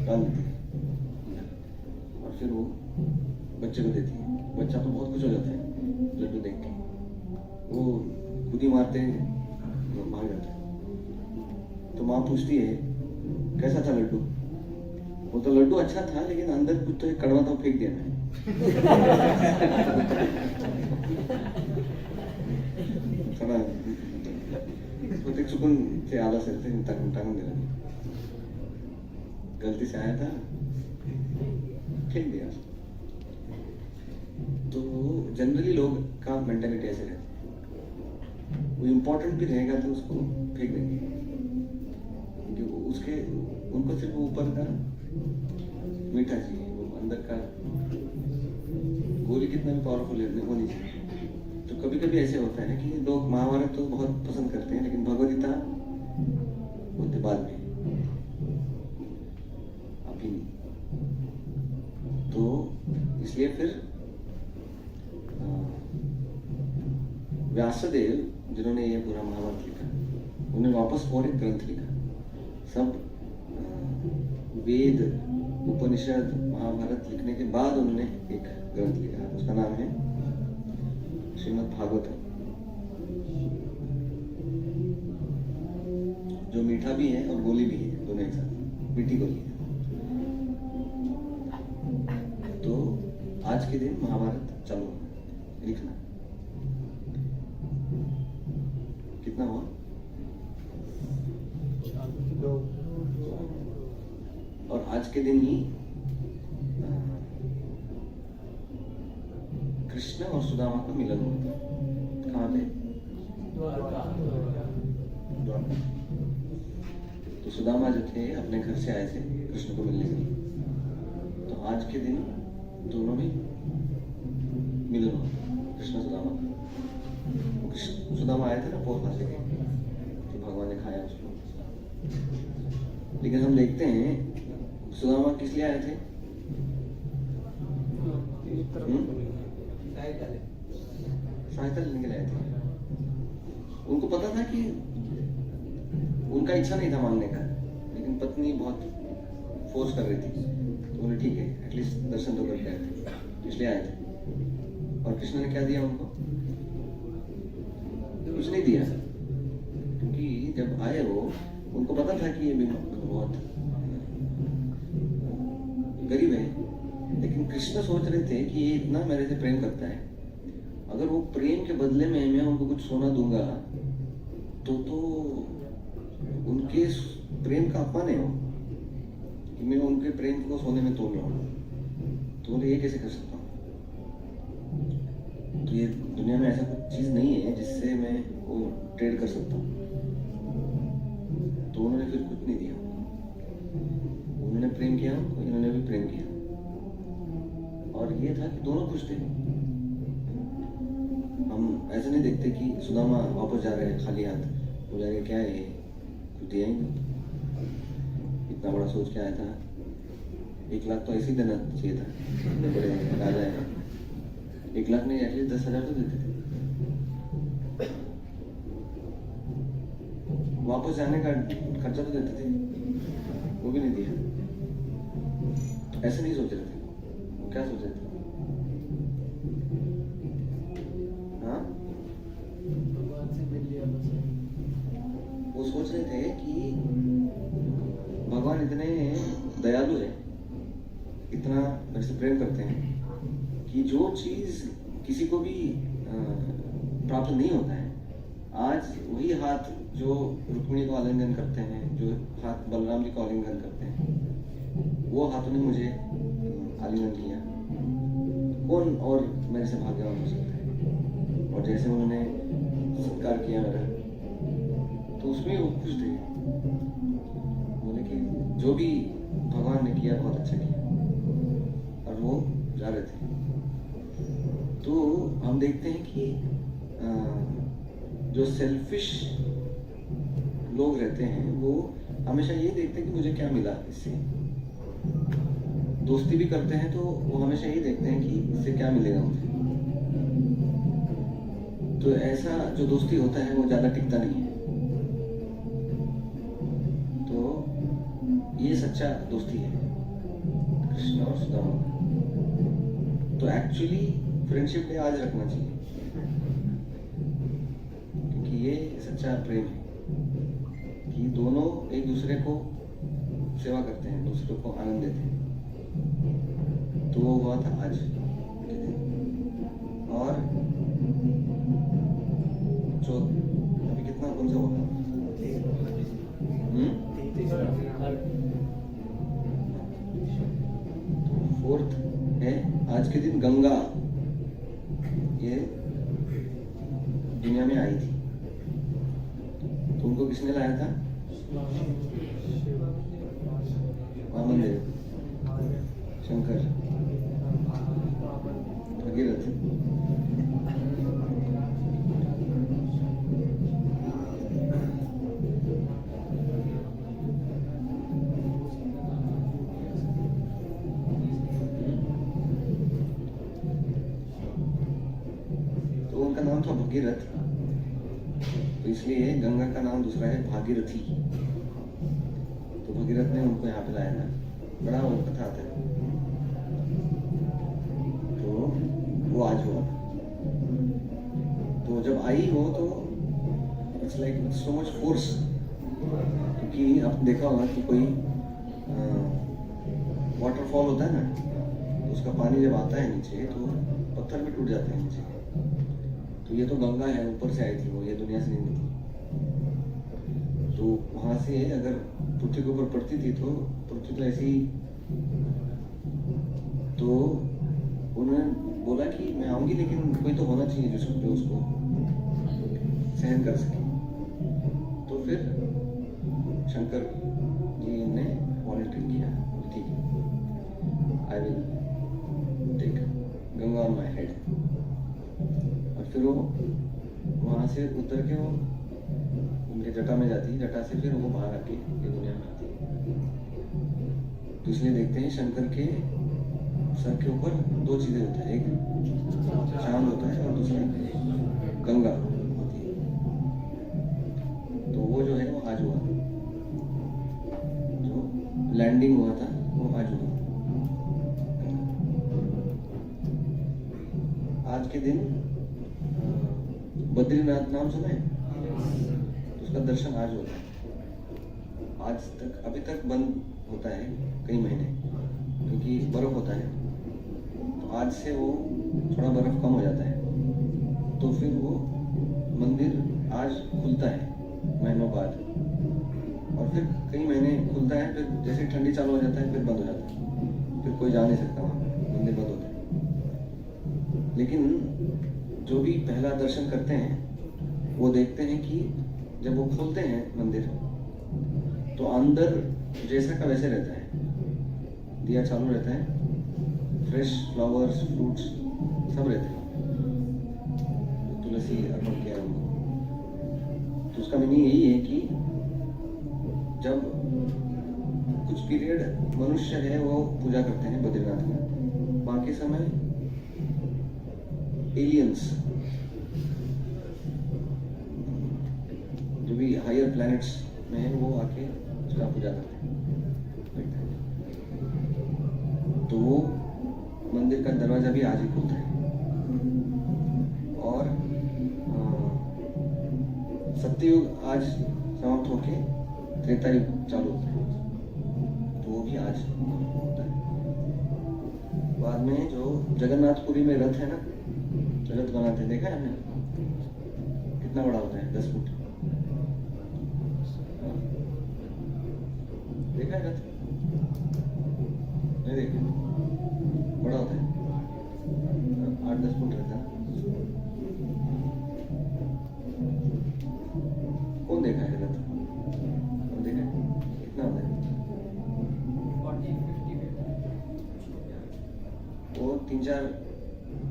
डाल देती है और फिर वो बच्चे को देती है। बच्चा तो बहुत खुश हो जाता है लड्डू देख के, वो खुद ही मारते हैं, भाग जाता है। तो माँ पूछती है कैसा था लड्डू? वो तो लड्डू अच्छा था लेकिन अंदर कुछ तो एक कड़वा था, फेंक दिया मैंने। प्रत्येक चुकून ते आला असेल ते टाकून दिला, गलती से आया था, फेंक दिया। तो जनरली लोग का मेंटालिटी ऐसे रहती है, वो इम्पोर्टेंट भी रहेगा तो उसको फेंक देंगे, क्योंकि उसके उनको सिर्फ ऊपर का मीठा चाहिए, वो अंदर का गोली कितना भी पावरफुल है वो नहीं चाहिए। तो कभी कभी ऐसे होता है कि लोग महाभारत तो बहुत पसंद करते हैं लेकिन भगवद गीता बोलते बाद में, अभी नहीं। तो इसलिए फिर व्यासदेव जिन्होंने ये पूरा महाभारत लिखा, उन्होंने वापस और एक ग्रंथ लिखा। सब वेद उपनिषद महाभारत लिखने के बाद उन्होंने एक ग्रंथ लिखा, उसका नाम है श्रीमद् भागवतम, जो मीठा भी है और गोली भी है, दोनों एक साथ, मीठी गोली है। तो आज के दिन महाभारत चालू हुआ लिखना। कितना हुआ? और आज के दिन ही कृष्ण और सुदामा का मिलन हुआ था। कहाँ पे? द्वारका। तो सुदामा जो थे अपने घर से आए थे कृष्ण को मिलने के लिए, तो आज के दिन दोनों में मिलन हुआ कृष्ण सुदामा का। कृष्ण सुदामा आए थे ना पोर खाते के, तो भगवान ने खाया उसको। लेकिन हम देखते हैं सुदामा किस लिए आए थे? सहायता लेने के लिए आए थे। उनको पता था कि उनका इच्छा नहीं था मांगने का, लेकिन पत्नी बहुत फोर्स कर रही थी, तो बोले ठीक है एटलीस्ट दर्शन तो करके आए थे, इसलिए आए थे। और कृष्ण ने क्या दिया उनको? कुछ नहीं दिया, क्योंकि जब आए वो उनको पता था कि ये बहुत गरीब है, लेकिन कृष्ण सोच रहे थे कि ये इतना मेरे से प्रेम करता है, अगर वो प्रेम के बदले में मैं उनको कुछ सोना दूंगा तो उनके प्रेम का अपमान है वो, कि मैं उनके प्रेम को सोने में तोड़ रहा हूँ। तो बोले ये कैसे कर सकता हूँ? तो ये दुनिया में ऐसा कुछ चीज नहीं है जिससे मैं वो ट्रेड कर सकता हूँ। तो उन्होंने फिर कुछ नहीं दिया, उन्होंने प्रेम किया उनको, इन्होंने भी प्रेम किया, और ये था कि दोनों खुश थे। हम ऐसा नहीं देखते कि सुदामा वापस जा रहे हैं खाली हाथ, वो जाएंगे क्या है कुछ दिया ही नहीं, इतना बड़ा सोच के आया था, 1 लाख तो ऐसे ही देना चाहिए था, बड़े राजा है, 1 लाख नहीं एटलीस्ट 10,000 तो देते थे। वापस जाने का खर्चा तो देते थे, वो भी नहीं दिया। ऐसे नहीं सोच रहे थे, वो क्या सोच रहे थे? हाँ मेरे से प्रेम करते हैं कि जो चीज़ किसी को भी प्राप्त नहीं होता है, आज वही हाथ जो रुक्मिणी को आलिंगन करते हैं, जो हाथ बलराम जी को आलिंगन करते हैं, वो हाथों ने मुझे आलिंगन किया। कौन और मेरे से भाग्यवान हो सकता है? और जैसे उन्होंने सत्कार किया मेरा, तो उसमें वो खुश थे, बोले कि जो भी भगवान ने किया बहुत अच्छा किया, और वो जा रहे थे। तो हम देखते हैं कि जो सेल्फिश लोग रहते हैं वो हमेशा ये देखते हैं कि मुझे क्या मिला इससे। दोस्ती भी करते हैं तो वो हमेशा ये देखते हैं कि इससे क्या मिलेगा मुझे। तो ऐसा जो दोस्ती होता है वो ज़्यादा टिकता नहीं है। तो ये सच्चा दोस्ती है कृष्ण और सुदामा। तो एक्चुअली फ्रेंडशिप डे आज रखना चाहिए, क्योंकि ये सच्चा प्रेम है कि दोनों एक दूसरे को सेवा करते हैं, दूसरे को आनंद देते हैं। तो वो हुआ था आज के दिन। और जो अभी कितना कौन सा हुआ? तो 4th है आज के दिन। गंगा ये दुनिया में आई थी, तो उनको किसने लाया था? वामन देव, शंकर, भगीरथ। तो उनका नाम था भगीरथ, तो इसलिए गंगा का नाम दूसरा है भागीरथी। तो भगीरथ ने उनको यहाँ पे लाया था। बड़ा वो कथा आता है, तो वो आज हुआ। तो जब आई हो तो it's like so much force, क्योंकि आपने देखा होगा कि कोई वाटरफॉल होता है ना, तो उसका पानी जब आता है नीचे तो पत्थर भी टूट जाते हैं नीचे। तो ये तो गंगा है, ऊपर से आई थी वो, ये दुनिया से नहीं थी। तो वहां से अगर पृथ्वी के ऊपर पड़ती थी तो पृथ्वी तो ऐसी। तो उन्होंने बोला कि मैं आऊंगी, लेकिन कोई तो होना चाहिए जो उसको सहन कर सके। तो फिर शंकर जी ने वॉलंटियर किया, ठीक है, I will take Ganga on my head. और फिर वो वहाँ से उतर के वो उनके जटा में जाती, जटा से फिर वो बाहर आके ये दुनिया में आती। तो इसलिए देखते हैं शंकर के सर के ऊपर 2 चीजें होता है, एक चांद होता है और दूसरा गंगा होती है। तो वो जो है वो आज हुआ, जो लैंडिंग हुआ था वो आज हुआ। आज के दिन बद्रीनाथ नाम सुना है? तो उसका दर्शन आज होता है। आज तक अभी तक बंद होता है कई महीने, क्योंकि बर्फ होता है। तो आज से वो थोड़ा बर्फ कम हो जाता है, तो फिर वो मंदिर आज खुलता है महीनों बाद। और फिर कई महीने खुलता है, फिर जैसे ठंडी चालू हो जाता है फिर बंद हो जाता है, फिर कोई जा नहीं सकता वहाँ, मंदिर बंद होता है। लेकिन जो भी पहला दर्शन करते हैं वो देखते हैं कि जब वो खोलते हैं मंदिर तो अंदर जैसा का वैसे रहता है, दिया चालू रहता है, फ्रेश फ्लावर्स, फ्रूट्स सब रहते हैं, तुलसी अर्पण किया उनको। तो उसका मीनिंग यही है कि जब कुछ पीरियड मनुष्य है वो पूजा करते हैं बद्रीनाथ में, बाकी समय एलियंस जो भी हायर प्लैनेट्स में है वो आके उसका पूजा करते हैं। तो वो मंदिर का दरवाजा भी आज ही खुलता है। और सत्ययुग आज समाप्त होके त्रेता युग चालू होता है, तो वो भी आज होता है। बाद में जो जगन्नाथपुरी में रथ है ना, रथ बनाते हैं, देखा है हमने? कितना बड़ा होता है, 10 फुट। हाँ। देखा है रथ? नहीं देखा? बड़ा होता है, 8-10 फुट रहता है। कौन देखा है रथ? कौन देखा है? कितना होता है? 40-50 वो 3-4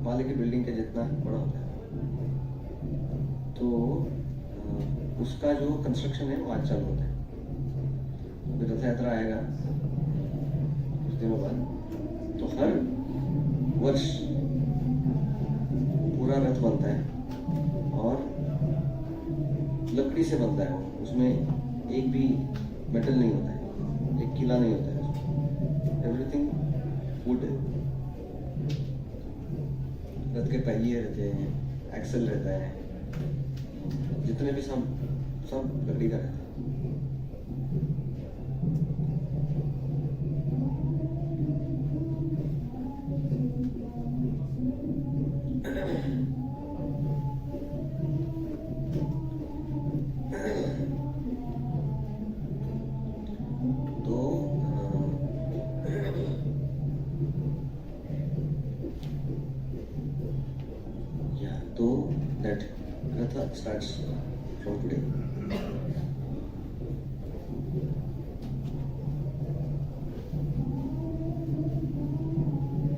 माले की बिल्डिंग के जितना बड़ा होता है। तो उसका जो कंस्ट्रक्शन है वो आज चालू होता है। अभी रथ यात्रा आएगा कुछ दिनों बाद, तो हर वर्ष पूरा रथ बनता है और लकड़ी से बनता है वो, उसमें एक भी मेटल नहीं होता है, एक किला नहीं होता है, एवरीथिंग वुड है। रथ के पहिए रहते हैं, एक्सल रहता है, जितने भी सब लकड़ी का रहता है। तो that Ratha starts from today.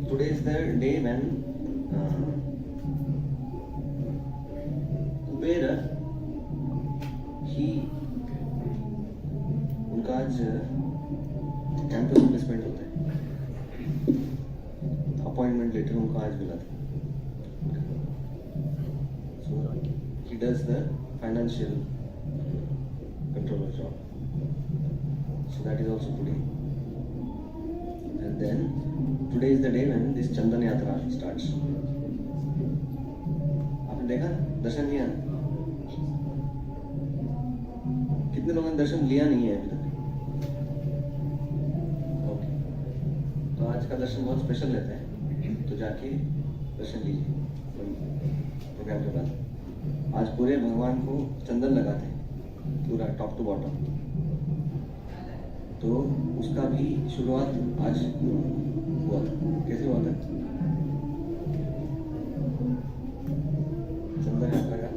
Today is the day when Kubera he उनका आज कैंपस प्लेसमेंट होता है, अपॉइंटमेंट लेटर उनका आज मिला था। He does the financial controller job. So that is also today. And then today is the day when this Chandan Yatra starts. आपने देखा दर्शन लिया? कितने लोगों ने दर्शन लिया नहीं है अभी तक? ओके, तो आज का दर्शन बहुत स्पेशल रहता है, तो जाके दर्शन लीजिए प्रोग्राम के बाद। आज पूरे भगवान को चंदन लगाते हैं, पूरा टॉप टू बॉटम। तो उसका भी शुरुआत आज हुआ था। कैसे हुआ था चंदन यात्रा का?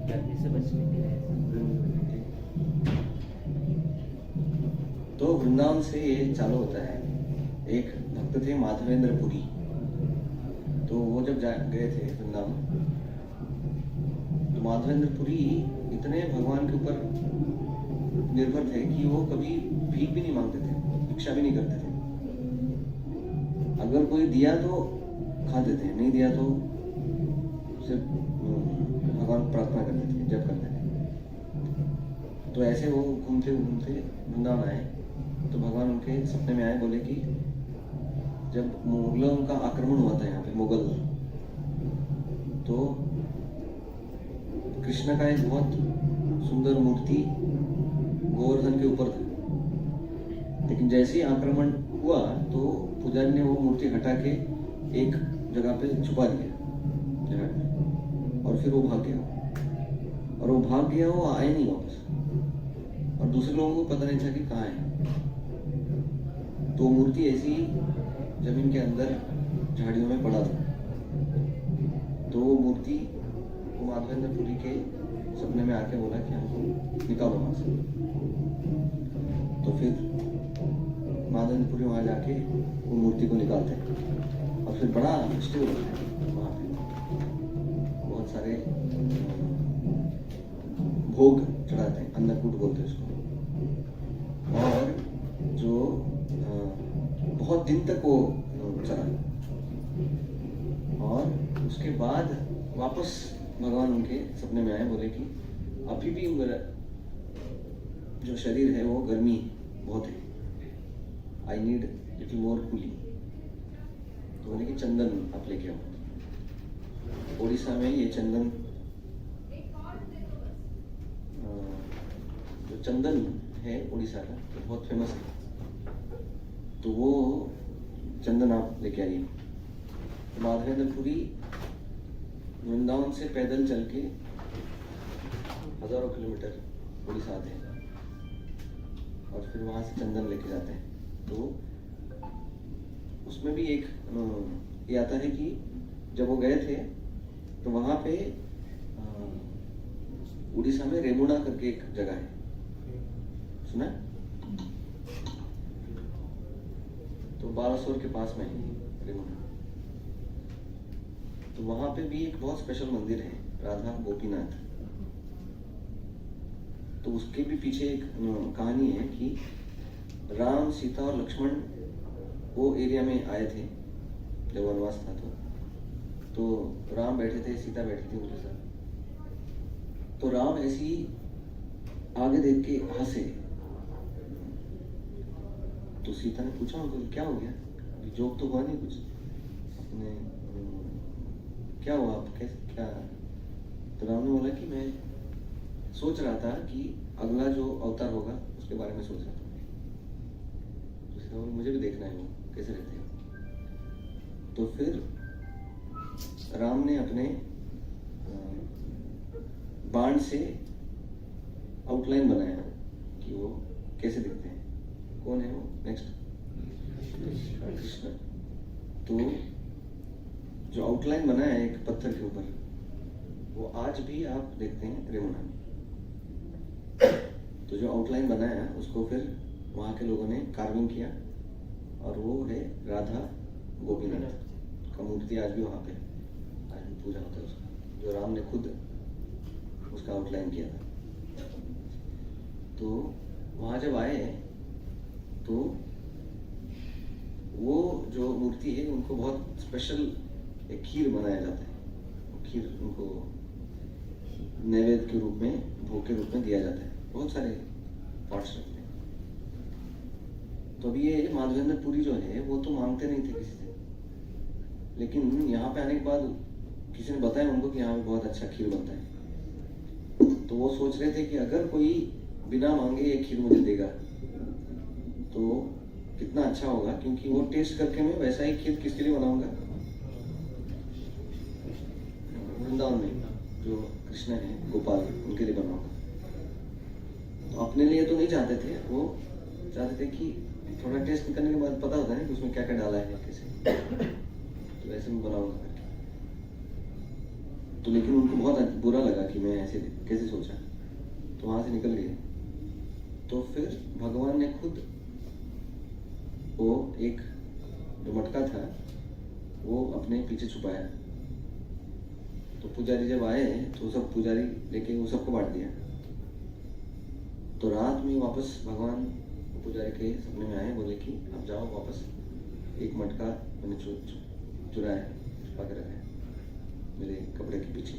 गर्मी से बचने के लिए। तो वृंदावन से ये चालू होता है। एक भक्त थे माधवेंद्र पुरी, तो वो जब गए थे वृंदावन, तो माधवेंद्र पुरी इतने भगवान के ऊपर निर्भर थे कि वो कभी भीख भी नहीं मांगते थे, भिक्षा भी नहीं करते थे। अगर कोई दिया तो खाते थे, नहीं दिया तो सिर्फ भगवान प्रार्थना करते थे, जप करते थे। तो ऐसे वो घूमते घूमते वृंदावन आए, तो भगवान उनके सपने में आए, बोले कि जब मुगलों का आक्रमण हुआ था यहाँ पे, मुगल, तो कृष्ण का एक बहुत सुंदर मूर्ति गोवर्धन के ऊपर था। लेकिन जैसे ही आक्रमण हुआ तो पुजारी ने वो मूर्ति हटा के एक जगह पे छुपा दिया जगह में, और फिर वो भाग गया। और वो भाग गया, वो आए नहीं वापस, और दूसरे लोगों को पता नहीं था कि कहाँ है। तो मूर्ति ऐसी जमीन के अंदर झाड़ियों में पड़ा था। तो वो मूर्ति वो माधवेंद्र पुरी के सपने में आके बोला कि हमको निकालो वहां से। तो फिर माधवेंद्र पुरी वहां जाके वो मूर्ति को निकालते हैं, और फिर बड़ा फेस्टिवल होता है वहाँ पे। बहुत सारे भोग चढ़ाते हैं, अन्नकूट बोलते हैं उसको, और जो बहुत दिन तक वो चला। और उसके बाद वापस भगवान उनके सपने में आए, बोले कि अभी भी मेरा जो शरीर है वो गर्मी बहुत है, I need little more cooling. तो बोले कि चंदन आप लेके आओ। उड़ीसा में ये चंदन, जो चंदन है उड़ीसा का, तो बहुत फेमस है। तो वो चंदन आप लेके आइए। माधवेंद्रपुरी वृंदावन से पैदल चल के हजारों किलोमीटर उड़ीसा आते हैं और फिर वहां से चंदन लेके जाते हैं। तो उसमें भी एक ये आता है कि जब वो गए थे तो वहां पे उड़ीसा में रेमुणा करके एक जगह है, सुना है? तो बालासोर के पास में है रेमुणा। तो वहां पे भी एक बहुत स्पेशल मंदिर है, राधा गोपीनाथ। तो उसके भी पीछे एक कहानी है कि राम, सीता और लक्ष्मण वो एरिया में आए थे जब वनवास था। तो राम बैठे थे, सीता बैठी थी उनके साथ। तो राम ऐसी आगे देख के हंसे। तो सीता ने पूछा उनको क्या हो गया, अभी जोक तो हुआ नहीं कुछ, अपने क्या हुआ, आप कैसे क्या? तो राम ने बोला कि मैं सोच रहा था कि अगला जो अवतार होगा उसके बारे में सोच रहा था। तो सीता बोली मुझे भी देखना है वो कैसे रहते हैं। तो फिर राम ने अपने बाण से आउटलाइन बनाया कि वो कैसे दिखते हैं। कौन है वो नेक्स्ट? कृष्ण। तो जो आउटलाइन बनाया है एक पत्थर के ऊपर, वो आज भी आप देखते हैं रेमुणा में। तो जो आउटलाइन बनाया उसको फिर वहाँ के लोगों ने कार्विंग किया और वो है राधा गोपीनाथ का मूर्ति आज भी वहाँ पे, आज भी पूजा होता है उसका, जो राम ने खुद उसका आउटलाइन किया था। तो वहाँ जब आए तो वो जो मूर्ति है उनको बहुत स्पेशल एक खीर बनाया जाता है। खीर उनको नैवेद्य के रूप में, भोग के रूप में दिया जाता है। बहुत सारे पार्ट्स रखते हैं। तो अभी ये माधवेंद्रपुरी जो है वो तो मांगते नहीं थे किसी से, लेकिन यहाँ पे आने के बाद किसी ने बताया उनको कि यहाँ पे बहुत अच्छा खीर बनता है। तो वो सोच रहे थे कि अगर कोई बिना मांगे ये खीर मुझे देगा तो कितना अच्छा होगा, क्योंकि वो टेस्ट करके मैं वैसा ही खीर किसके लिए बनाऊंगा? वृंदावन में जो कृष्ण है, गोपाल, उनके लिए बनाऊंगा। तो अपने लिए तो नहीं चाहते थे, वो चाहते थे कि थोड़ा टेस्ट करने के बाद पता होता है कि उसमें क्या क्या डाला है कैसे, तो वैसे मैं बनाऊंगा करके। तो लेकिन उनको बहुत बुरा लगा कि मैं ऐसे कैसे सोचा, तो वहां से निकल गए। तो फिर भगवान ने खुद वो एक जो मटका था वो अपने पीछे छुपाया। तो पुजारी जब आए तो सब पुजारी लेके वो सबको बांट दिया। तो रात में वापस भगवान पुजारी के सपने में आए, बोले कि आप जाओ वापस, एक मटका मैंने चुराया, छुपा के रखा है मेरे कपड़े के पीछे,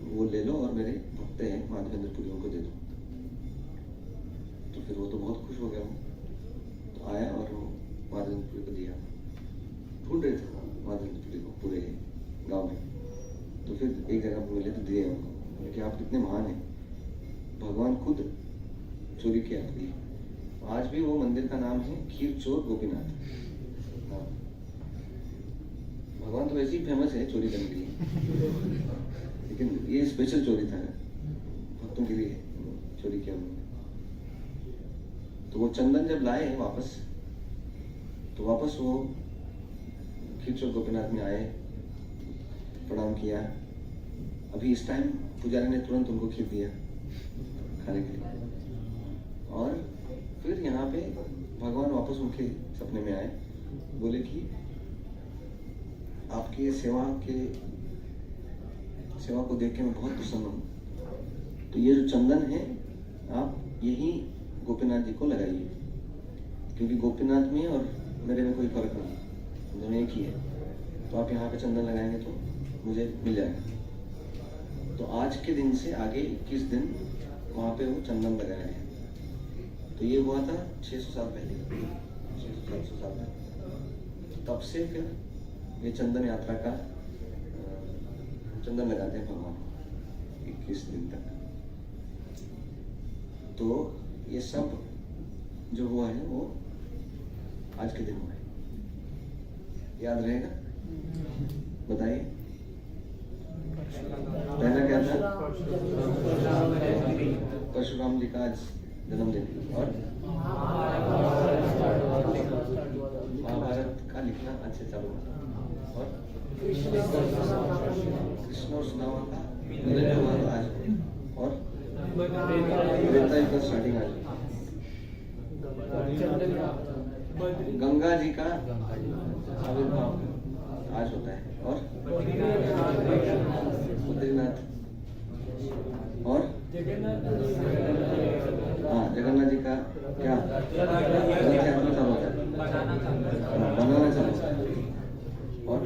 वो ले लो और मेरे भक्त हैं माधवेंद्रपुरियों को दे दो। तो फिर वो तो बहुत खुश हो गया। वो तो आया और वो माधवेंद्रपुरी को दिया। ढूंढ रहे थे माधवेंद्रपुरी को पूरे गांव में। तो फिर एक जगह पर मिले तो दिए उनको, बोले कि आप कितने महान हैं, भगवान खुद चोरी किया आपकी। आज भी वो मंदिर का नाम है खीर चोर गोपीनाथ। हाँ, भगवान तो वैसे ही फेमस है चोरी करने के लिए, लेकिन ये स्पेशल चोरी था, भक्तों के लिए चोरी किया उन्होंने। तो वो चंदन जब लाए वापस, तो वापस वो खीर चोर गोपीनाथ में आए, प्रणाम किया। अभी इस टाइम पुजारी ने तुरंत उनको खीर दिया खाने के लिए। और फिर यहाँ पे भगवान वापस उनके सपने में आए, बोले कि आपकी सेवा को देख के मैं बहुत प्रसन्न हूँ। तो ये जो चंदन है आप यही गोपीनाथ जी को लगाइए, क्योंकि गोपीनाथ में और मेरे में कोई फर्क नहीं है, दोनों एक ही है। तो आप यहाँ पे चंदन लगाएंगे तो मुझे मिल जाएगा। तो आज के दिन से आगे 21 दिन वहाँ पे वो चंदन लगाया है। तो ये हुआ था 600 साल पहले, 600-700 साल पहले। तब से फिर ये चंदन यात्रा का चंदन लगाते हैं भगवान 21 दिन तक। तो ये सब जो हुआ है वो आज के दिन हुआ है? याद रहेगा? बताइए। पहला क्या था? परशुराम जी का आज जन्मदिन। और महाभारत का लिखना आज से चालू हुआ। और कृष्ण और सुदामा का मिलन हुआ आज। और त्रेता युग का स्टार्टिंग आज। गंगा जी का आविर्भाव आज होता है। और बद्रीनाथ। और हाँ, जगन्नाथ जी का क्या रथ यात्रा चालू होता है, बनाना चालू होता है। और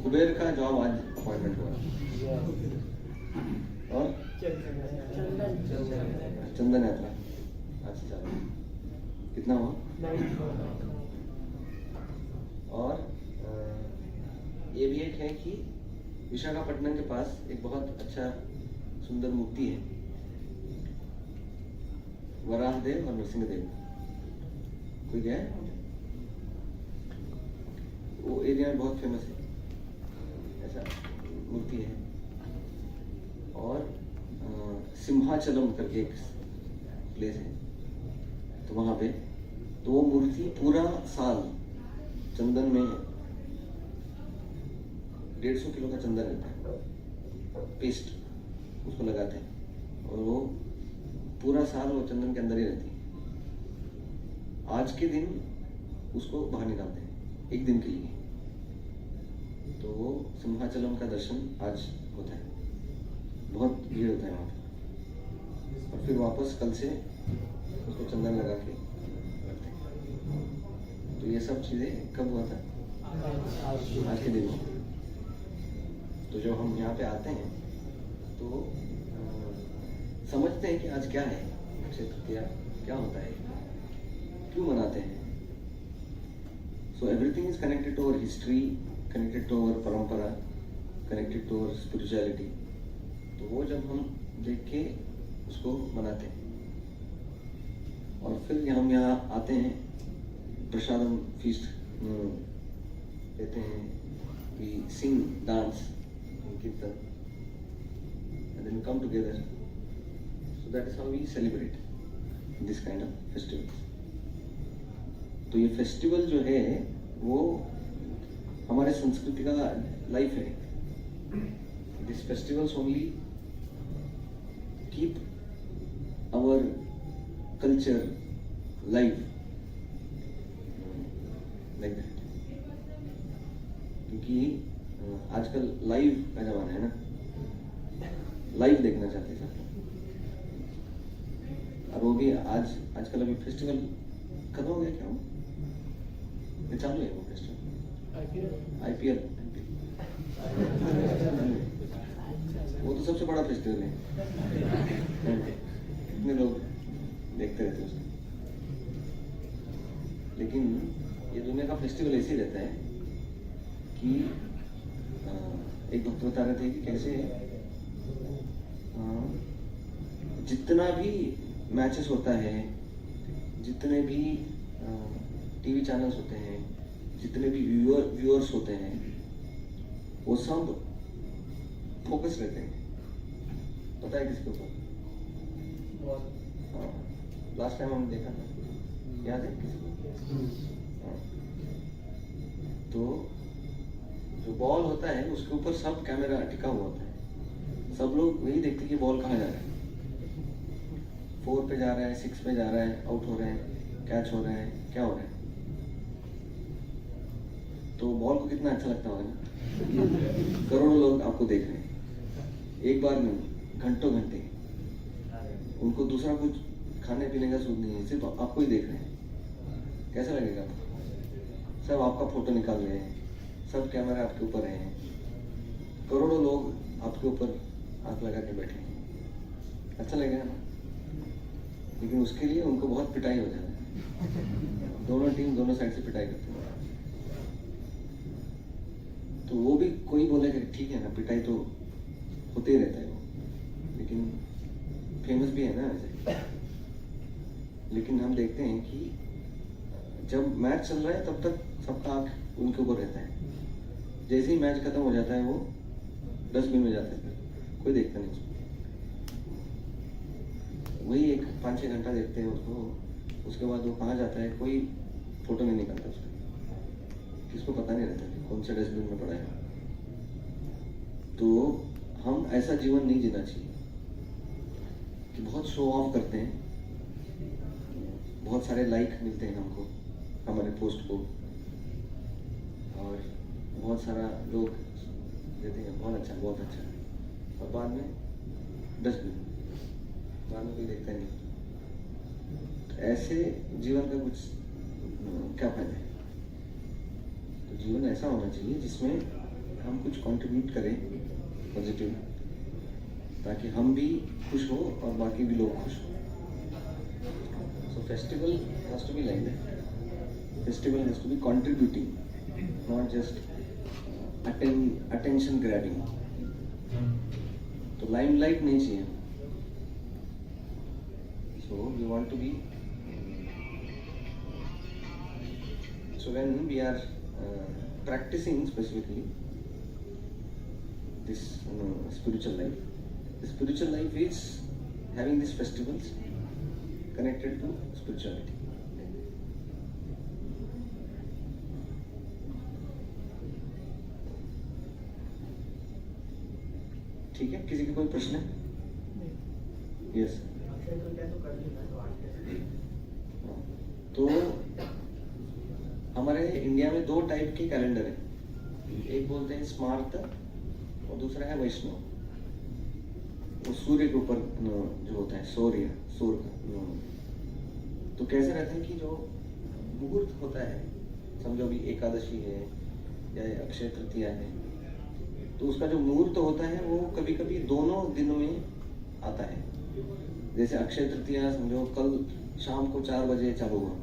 कुबेर का जॉब आज अपॉइंटमेंट हुआ। और चंदन यात्रा आज से चालू। कितना हुआ? और ये भी एक है कि विशाखापट्टनम के पास एक बहुत अच्छा सुंदर मूर्ति है, वराहदेव और नरसिंहदेव। कोई गया है? वो एरिया में बहुत फेमस है, ऐसा मूर्ति है। और सिंहाचलम करके एक प्लेस है, तो वहां पे तो वो मूर्ति पूरा साल चंदन में 150 किलो का चंदन रहता है, पेस्ट उसको लगाते हैं, और वो पूरा साल वो चंदन के अंदर ही रहती है। आज के दिन उसको बाहर निकालते हैं एक दिन के लिए। तो वो सिंहाचलम का दर्शन आज होता है, बहुत भीड़ होता है वहाँ पे। और फिर वापस कल से उसको चंदन लगा के रखते हैं। तो ये सब चीज़ें कब हुआ था? आज के दिन में। तो जब हम यहाँ पे आते हैं तो समझते हैं कि आज क्या है, अक्षय तृतीया क्या होता है, क्यों मनाते हैं। So everything is connected to our history, connected to our parampara, connected to our spirituality. तो वो जब हम देख के उसको मनाते हैं। और फिर हम यहाँ आते हैं, प्रसादम फीस्ट लेते हैं, we sing, dance, kirtan, and then we come together. So that is how we celebrate this kind of festivals. तो ये फेस्टिवल जो है वो हमारे संस्कृति का लाइफ है. These festivals only keep our culture live like that. क्योंकि आजकल लाइव का जमाना है ना, लाइव देखना चाहते हैं सब. और वो भी आजकल अभी फेस्टिवल खत्म हो गया क्या? वो चालू है वो फेस्टिवल आईपीएल. वो तो सबसे बड़ा फेस्टिवल है, कितने लोग देखते रहते हैं उसको. लेकिन ये दुनिया का फेस्टिवल ऐसे ही रहता है कि एक भक्त बता रहे थे कि कैसे जितना भी मैचेस होता है, जितने भी टीवी चैनल्स होते हैं, जितने भी व्यूअर्स होते हैं, वो सब फोकस रहते हैं. पता है किसके ऊपर? लास्ट टाइम हमने देखा था, याद है किसको? तो जो बॉल होता है उसके ऊपर सब कैमरा टिका हुआ होता है. सब लोग वही देखते कि बॉल कहाँ जा रहा है. 4 पे जा रहा है, 6 पे जा रहा है, आउट हो रहे हैं, कैच हो रहे हैं, क्या हो रहा है. तो बॉल को कितना अच्छा लगता होगा ना. करोड़ों लोग आपको देख रहे हैं एक बार में, घंटों घंटे. उनको दूसरा कुछ खाने पीने का सूझ नहीं है, सिर्फ आपको ही देख रहे हैं. कैसा लगेगा? सब आपका फोटो निकाल रहे हैं, सब कैमरा आपके ऊपर है, करोड़ों लोग आपके ऊपर आंख लगा के बैठे हैं. अच्छा लगेगा ना. लेकिन उसके लिए उनको बहुत पिटाई हो जाती है. दोनों टीम दोनों साइड से पिटाई करती है. तो वो भी कोई बोलेगा ठीक है ना, पिटाई तो होते ही रहता है वो, लेकिन फेमस भी है ना ऐसे. लेकिन हम देखते हैं कि जब मैच चल रहा है तब तक सबका आँख उनके ऊपर रहता है। जैसे ही मैच खत्म हो जाता है वो डस्टबिन में जाता है, कोई देखता नहीं उसको। वही एक 5-6 घंटा देखते हैं उसको, उसके बाद वो कहाँ जाता है कोई फोटो नहीं निकालता उसका, किसको पता नहीं रहता कि कौन से डस्टबिन में पड़ा है। तो हम ऐसा जीवन नहीं जीना चाहिए कि बहुत शो ऑफ करते हैं, बहुत सारे लाइक मिलते हैं हमको हमारे पोस्ट को, और बहुत सारा लोग देते हैं बहुत अच्छा बहुत अच्छा, और बाद में डस्टबिन, बाद में कोई देखता नहीं। तो ऐसे जीवन का कुछ क्या फायदा है? तो जीवन ऐसा होना चाहिए जिसमें हम कुछ कंट्रीब्यूट करें पॉजिटिव, ताकि हम भी खुश हो और बाकी भी लोग खुश हो। So festival has to be like that. Festival has to be contributing, not just attention grabbing. तो लाइमलाइट नहीं चाहिए। So we want to be, so when we are practicing specifically this spiritual life, the spiritual life is having these festivals connected to spirituality. ठीक है, किसी की कोई प्रश्न है? यस। तो हमारे इंडिया में 2 टाइप के कैलेंडर हैं, एक बोलते हैं स्मार्त और दूसरा है वैष्णव। वो सूर्य के ऊपर जो होता है, सूर्य का। तो कैसे रहता है कि जो मुहूर्त होता है, समझो अभी एकादशी है या अक्षय तृतीया है, तो उसका जो मुहूर्त होता है वो कभी कभी दोनों दिनों में आता है। जैसे अक्षय तृतीया समझो कल शाम को 4 बजे चालू हुआ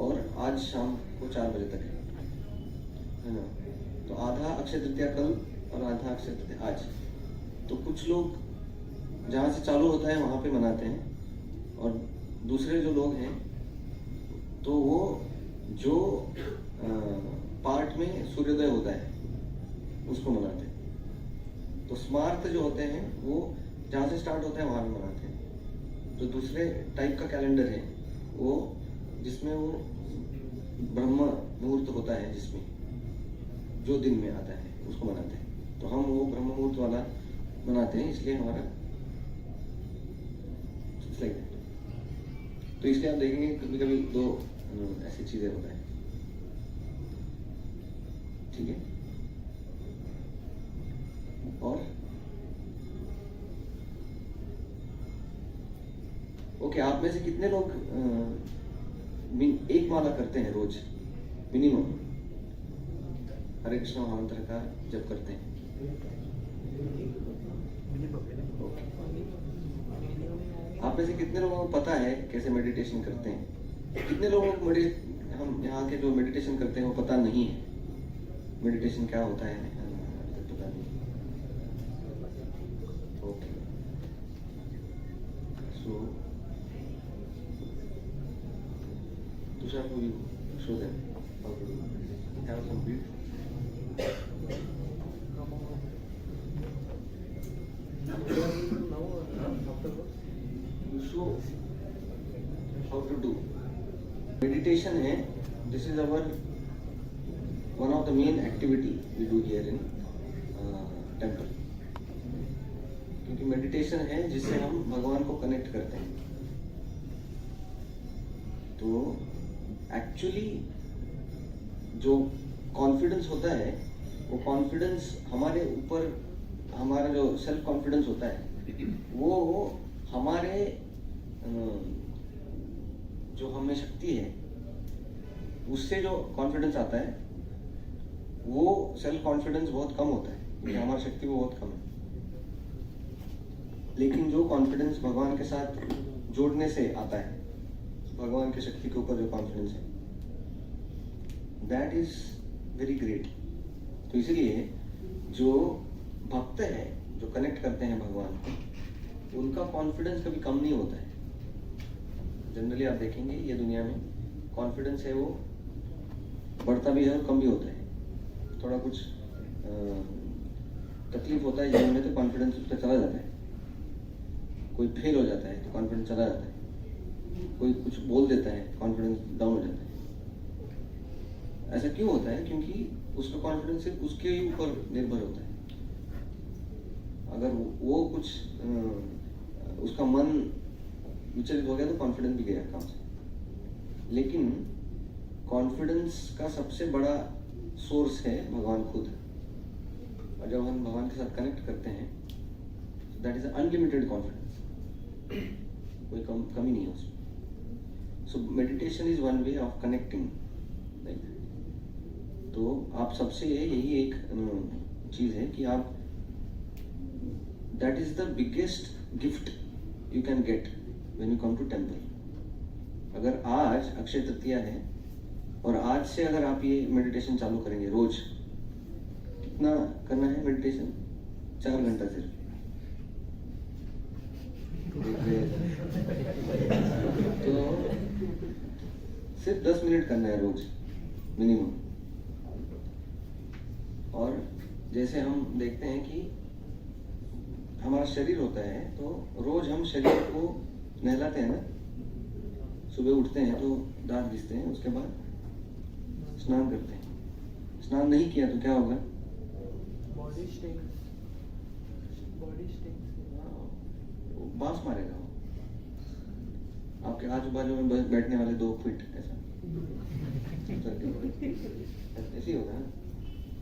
और आज शाम को 4 बजे तक है ना। तो आधा अक्षय तृतीया कल और आधा अक्षय तृतीया आज। तो कुछ लोग जहाँ से चालू होता है वहाँ पे मनाते हैं, और दूसरे जो लोग हैं तो वो जो पार्ट में सूर्योदय होता है उसको मनाते हैं। तो स्मार्त जो होते हैं वो जहाँ से स्टार्ट होता है वहाँ पे मनाते हैं। तो दूसरे टाइप का कैलेंडर है वो जिसमें वो ब्रह्म मुहूर्त होता है, जिसमें जो दिन में आता है उसको मनाते हैं। तो हम वो ब्रह्म मुहूर्त वाला मनाते हैं, इसलिए हमारा तो इसलिए आप देखेंगे कभी कभी 2 ऐसी चीजें होता है। ठीक है, और ओके, आप में से कितने लोग एक माला करते हैं रोज मिनिमम? हरे कृष्ण महामंत्र का जप करते हैं? आप में से कितने लोगों को पता है कैसे मेडिटेशन करते हैं? कितने लोगों को हम यहाँ के जो मेडिटेशन करते हैं वो पता नहीं है मेडिटेशन क्या होता है? पता नहीं। Okay, so Tushar, will you show them how to do? Have some breathe. You show how to do. Meditation है. This is our one of the main activity we do here in temple. क्योंकि meditation है जिससे हम भगवान को connect करते हैं। तो एक्चुअली जो कॉन्फिडेंस होता है वो कॉन्फिडेंस हमारे ऊपर, हमारा जो सेल्फ कॉन्फिडेंस होता है वो हमारे जो हमें शक्ति है उससे जो कॉन्फिडेंस आता है वो सेल्फ कॉन्फिडेंस बहुत कम होता है, क्योंकि हमारी शक्ति वो बहुत कम है। लेकिन जो कॉन्फिडेंस भगवान के साथ जोड़ने से आता है, भगवान की शक्ति के ऊपर जो कॉन्फिडेंस है, दैट इज वेरी ग्रेट। तो इसीलिए जो भक्त है, जो कनेक्ट करते हैं भगवान को, उनका कॉन्फिडेंस कभी कम नहीं होता है। जनरली आप देखेंगे ये दुनिया में कॉन्फिडेंस है वो बढ़ता भी है और कम भी होता है। थोड़ा कुछ तकलीफ होता है जीवन में तो कॉन्फिडेंस उसका चला जाता है। कोई फेल हो जाता है तो कॉन्फिडेंस चला जाता है। कोई कुछ बोल देता है, कॉन्फिडेंस डाउन हो जाता है। ऐसा क्यों होता है? क्योंकि उसका कॉन्फिडेंस सिर्फ उसके ही ऊपर निर्भर होता है। अगर वो कुछ उसका मन विचलित हो गया तो कॉन्फिडेंस भी गया काम से। लेकिन कॉन्फिडेंस का सबसे बड़ा सोर्स है भगवान खुद। और जब हम भगवान के साथ कनेक्ट करते हैं दैट इज अनलिमिटेड कॉन्फिडेंस, कोई कमी नहीं है उसमें। So meditation is one way of connecting. तो आप सबसे यही एक चीज है कि आप that is the biggest gift you can get when you come to temple. अगर आज अक्षय तृतीया है और आज से अगर आप ये मेडिटेशन चालू करेंगे, रोज कितना करना है मेडिटेशन? 4 घंटा सिर्फ। तो सिर्फ 10 मिनट करना है रोज मिनिमम। और जैसे हम देखते हैं कि हमारा शरीर होता है तो रोज हम शरीर को नहलाते हैं ना। सुबह उठते हैं तो दांत घिसते हैं, उसके बाद स्नान करते हैं। स्नान नहीं किया तो क्या होगा? Body stinks. बांस मारेगा वो। आपके आजू बाजू में बैठने वाले 2 फीट ऐसा ऐसे ही होगा।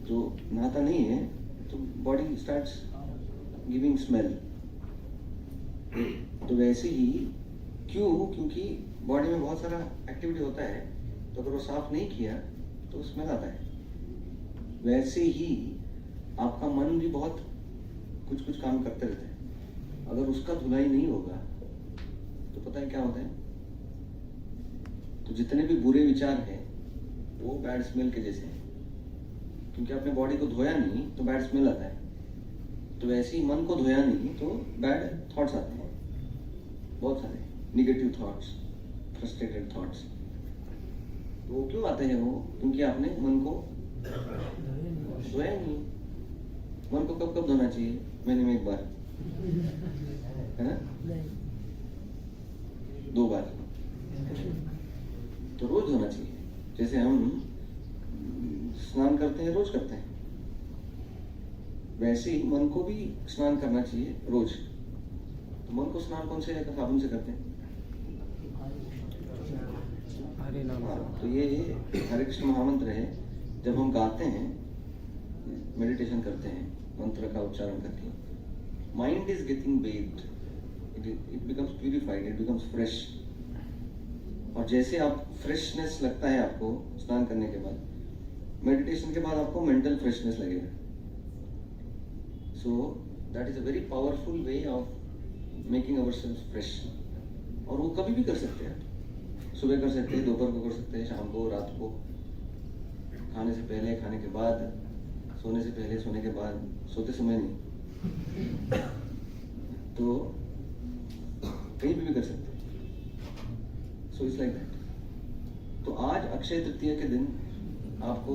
जो नहाता नहीं है तो बॉडी स्टार्ट्स गिविंग स्मेल। तो वैसे ही क्यों? क्योंकि बॉडी में बहुत सारा एक्टिविटी होता है, तो अगर वो साफ नहीं किया तो स्मेल आता है। वैसे ही आपका मन भी बहुत कुछ कुछ काम करते रहते हैं। अगर उसका धुलाई नहीं होगा तो पता है क्या होता है? तो जितने भी बुरे विचार हैं वो बैड स्मेल के जैसे हैं, क्योंकि आपने बॉडी को धोया नहीं तो बैड स्मेल आता है। तो वैसे ही मन को धोया नहीं तो बैड थॉट्स आते हैं, बहुत सारे निगेटिव थॉट्स, फ्रस्ट्रेटेड थॉट्स। वो क्यों आते हैं? वो क्योंकि आपने मन को धोया नहीं। मन को कब कब धोना चाहिए? महीने में 1 बार, है ना? 2 बार तो रोज धोना चाहिए। जैसे हम स्नान करते हैं, रोज करते हैं, वैसे ही मन को भी स्नान करना चाहिए रोज। तो मन को स्नान कौन से साबुन से करते हैं? हरे नाम। तो ये हरे कृष्ण महामंत्र है। जब हम गाते हैं, मेडिटेशन करते हैं, मंत्र का उच्चारण करके, mind is getting based, it becomes purified, it becomes fresh. और जैसे आप फ्रेशनेस लगता है आपको स्नान करने के बाद, मेडिटेशन के बाद आपको मेंटल फ्रेशनेस लगेगा। So that is a very powerful way of making ourselves fresh. और वो कभी भी कर सकते हैं। सुबह कर सकते हैं, दोपहर को कर सकते हैं, शाम को, रात को, खाने से पहले, खाने के बाद, सोने से पहले, सोने के बाद, सोते समय नहीं। तो कहीं भी कर सकते हैं। So it's like that. तो आज अक्षय तृतीया के दिन आपको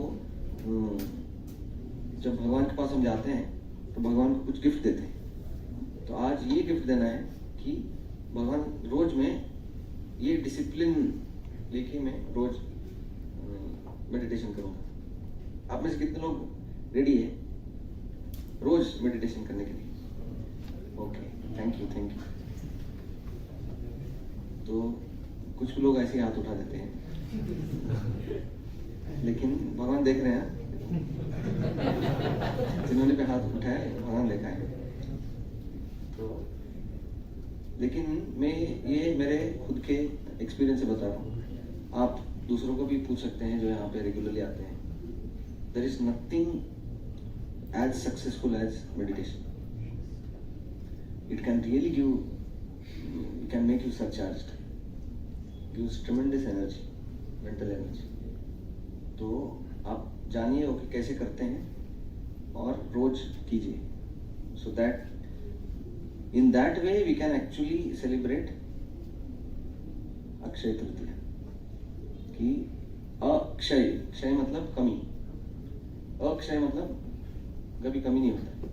जब भगवान के पास हम जाते हैं तो भगवान को कुछ गिफ्ट देते हैं। तो आज ये गिफ्ट देना है कि भगवान रोज में ये डिसिप्लिन लेके मैं रोज मेडिटेशन करूँगा। आप में से कितने लोग रेडी है रोज मेडिटेशन करने के लिए? Okay, thank you, thank you. तो कुछ लोग ऐसे हाथ उठा देते हैं, लेकिन भगवान देख रहे हैं। जिन्होंने भी हाथ उठाए भगवान देखा है। तो लेकिन मैं ये मेरे खुद के एक्सपीरियंस से बता रहा हूँ। आप दूसरों को भी पूछ सकते हैं जो यहाँ पे रेगुलरली आते हैं। There is nothing as successful as meditation. It can really give, it can make you surcharged, gives tremendous energy, mental energy. तो आप जानिए वो कि कैसे करते हैं और रोज कीजिए। So that in that way we can actually celebrate Akshaya Tritiya कि अक्षय, क्षय मतलब कमी, अक्षय मतलब कभी कमी नहीं होता,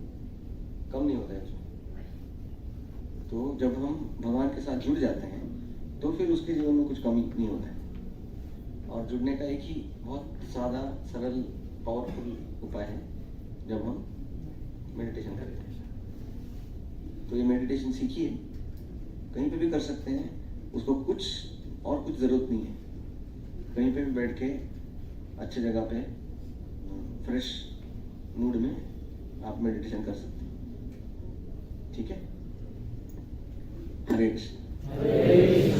कम नहीं होता है उसमें। तो जब हम भगवान के साथ जुड़ जाते हैं तो फिर उसके जीवन में कुछ कमी नहीं होता है। और जुड़ने का एक ही बहुत सादा सरल पावरफुल उपाय है जब हम मेडिटेशन करते हैं। तो ये मेडिटेशन सीखिए, कहीं पे भी कर सकते हैं, उसको कुछ और कुछ ज़रूरत नहीं है, कहीं पे भी बैठ के अच्छे जगह पे फ्रेश मूड में आप मेडिटेशन कर सकते हैं। ठीक है, हरे कृष्ण।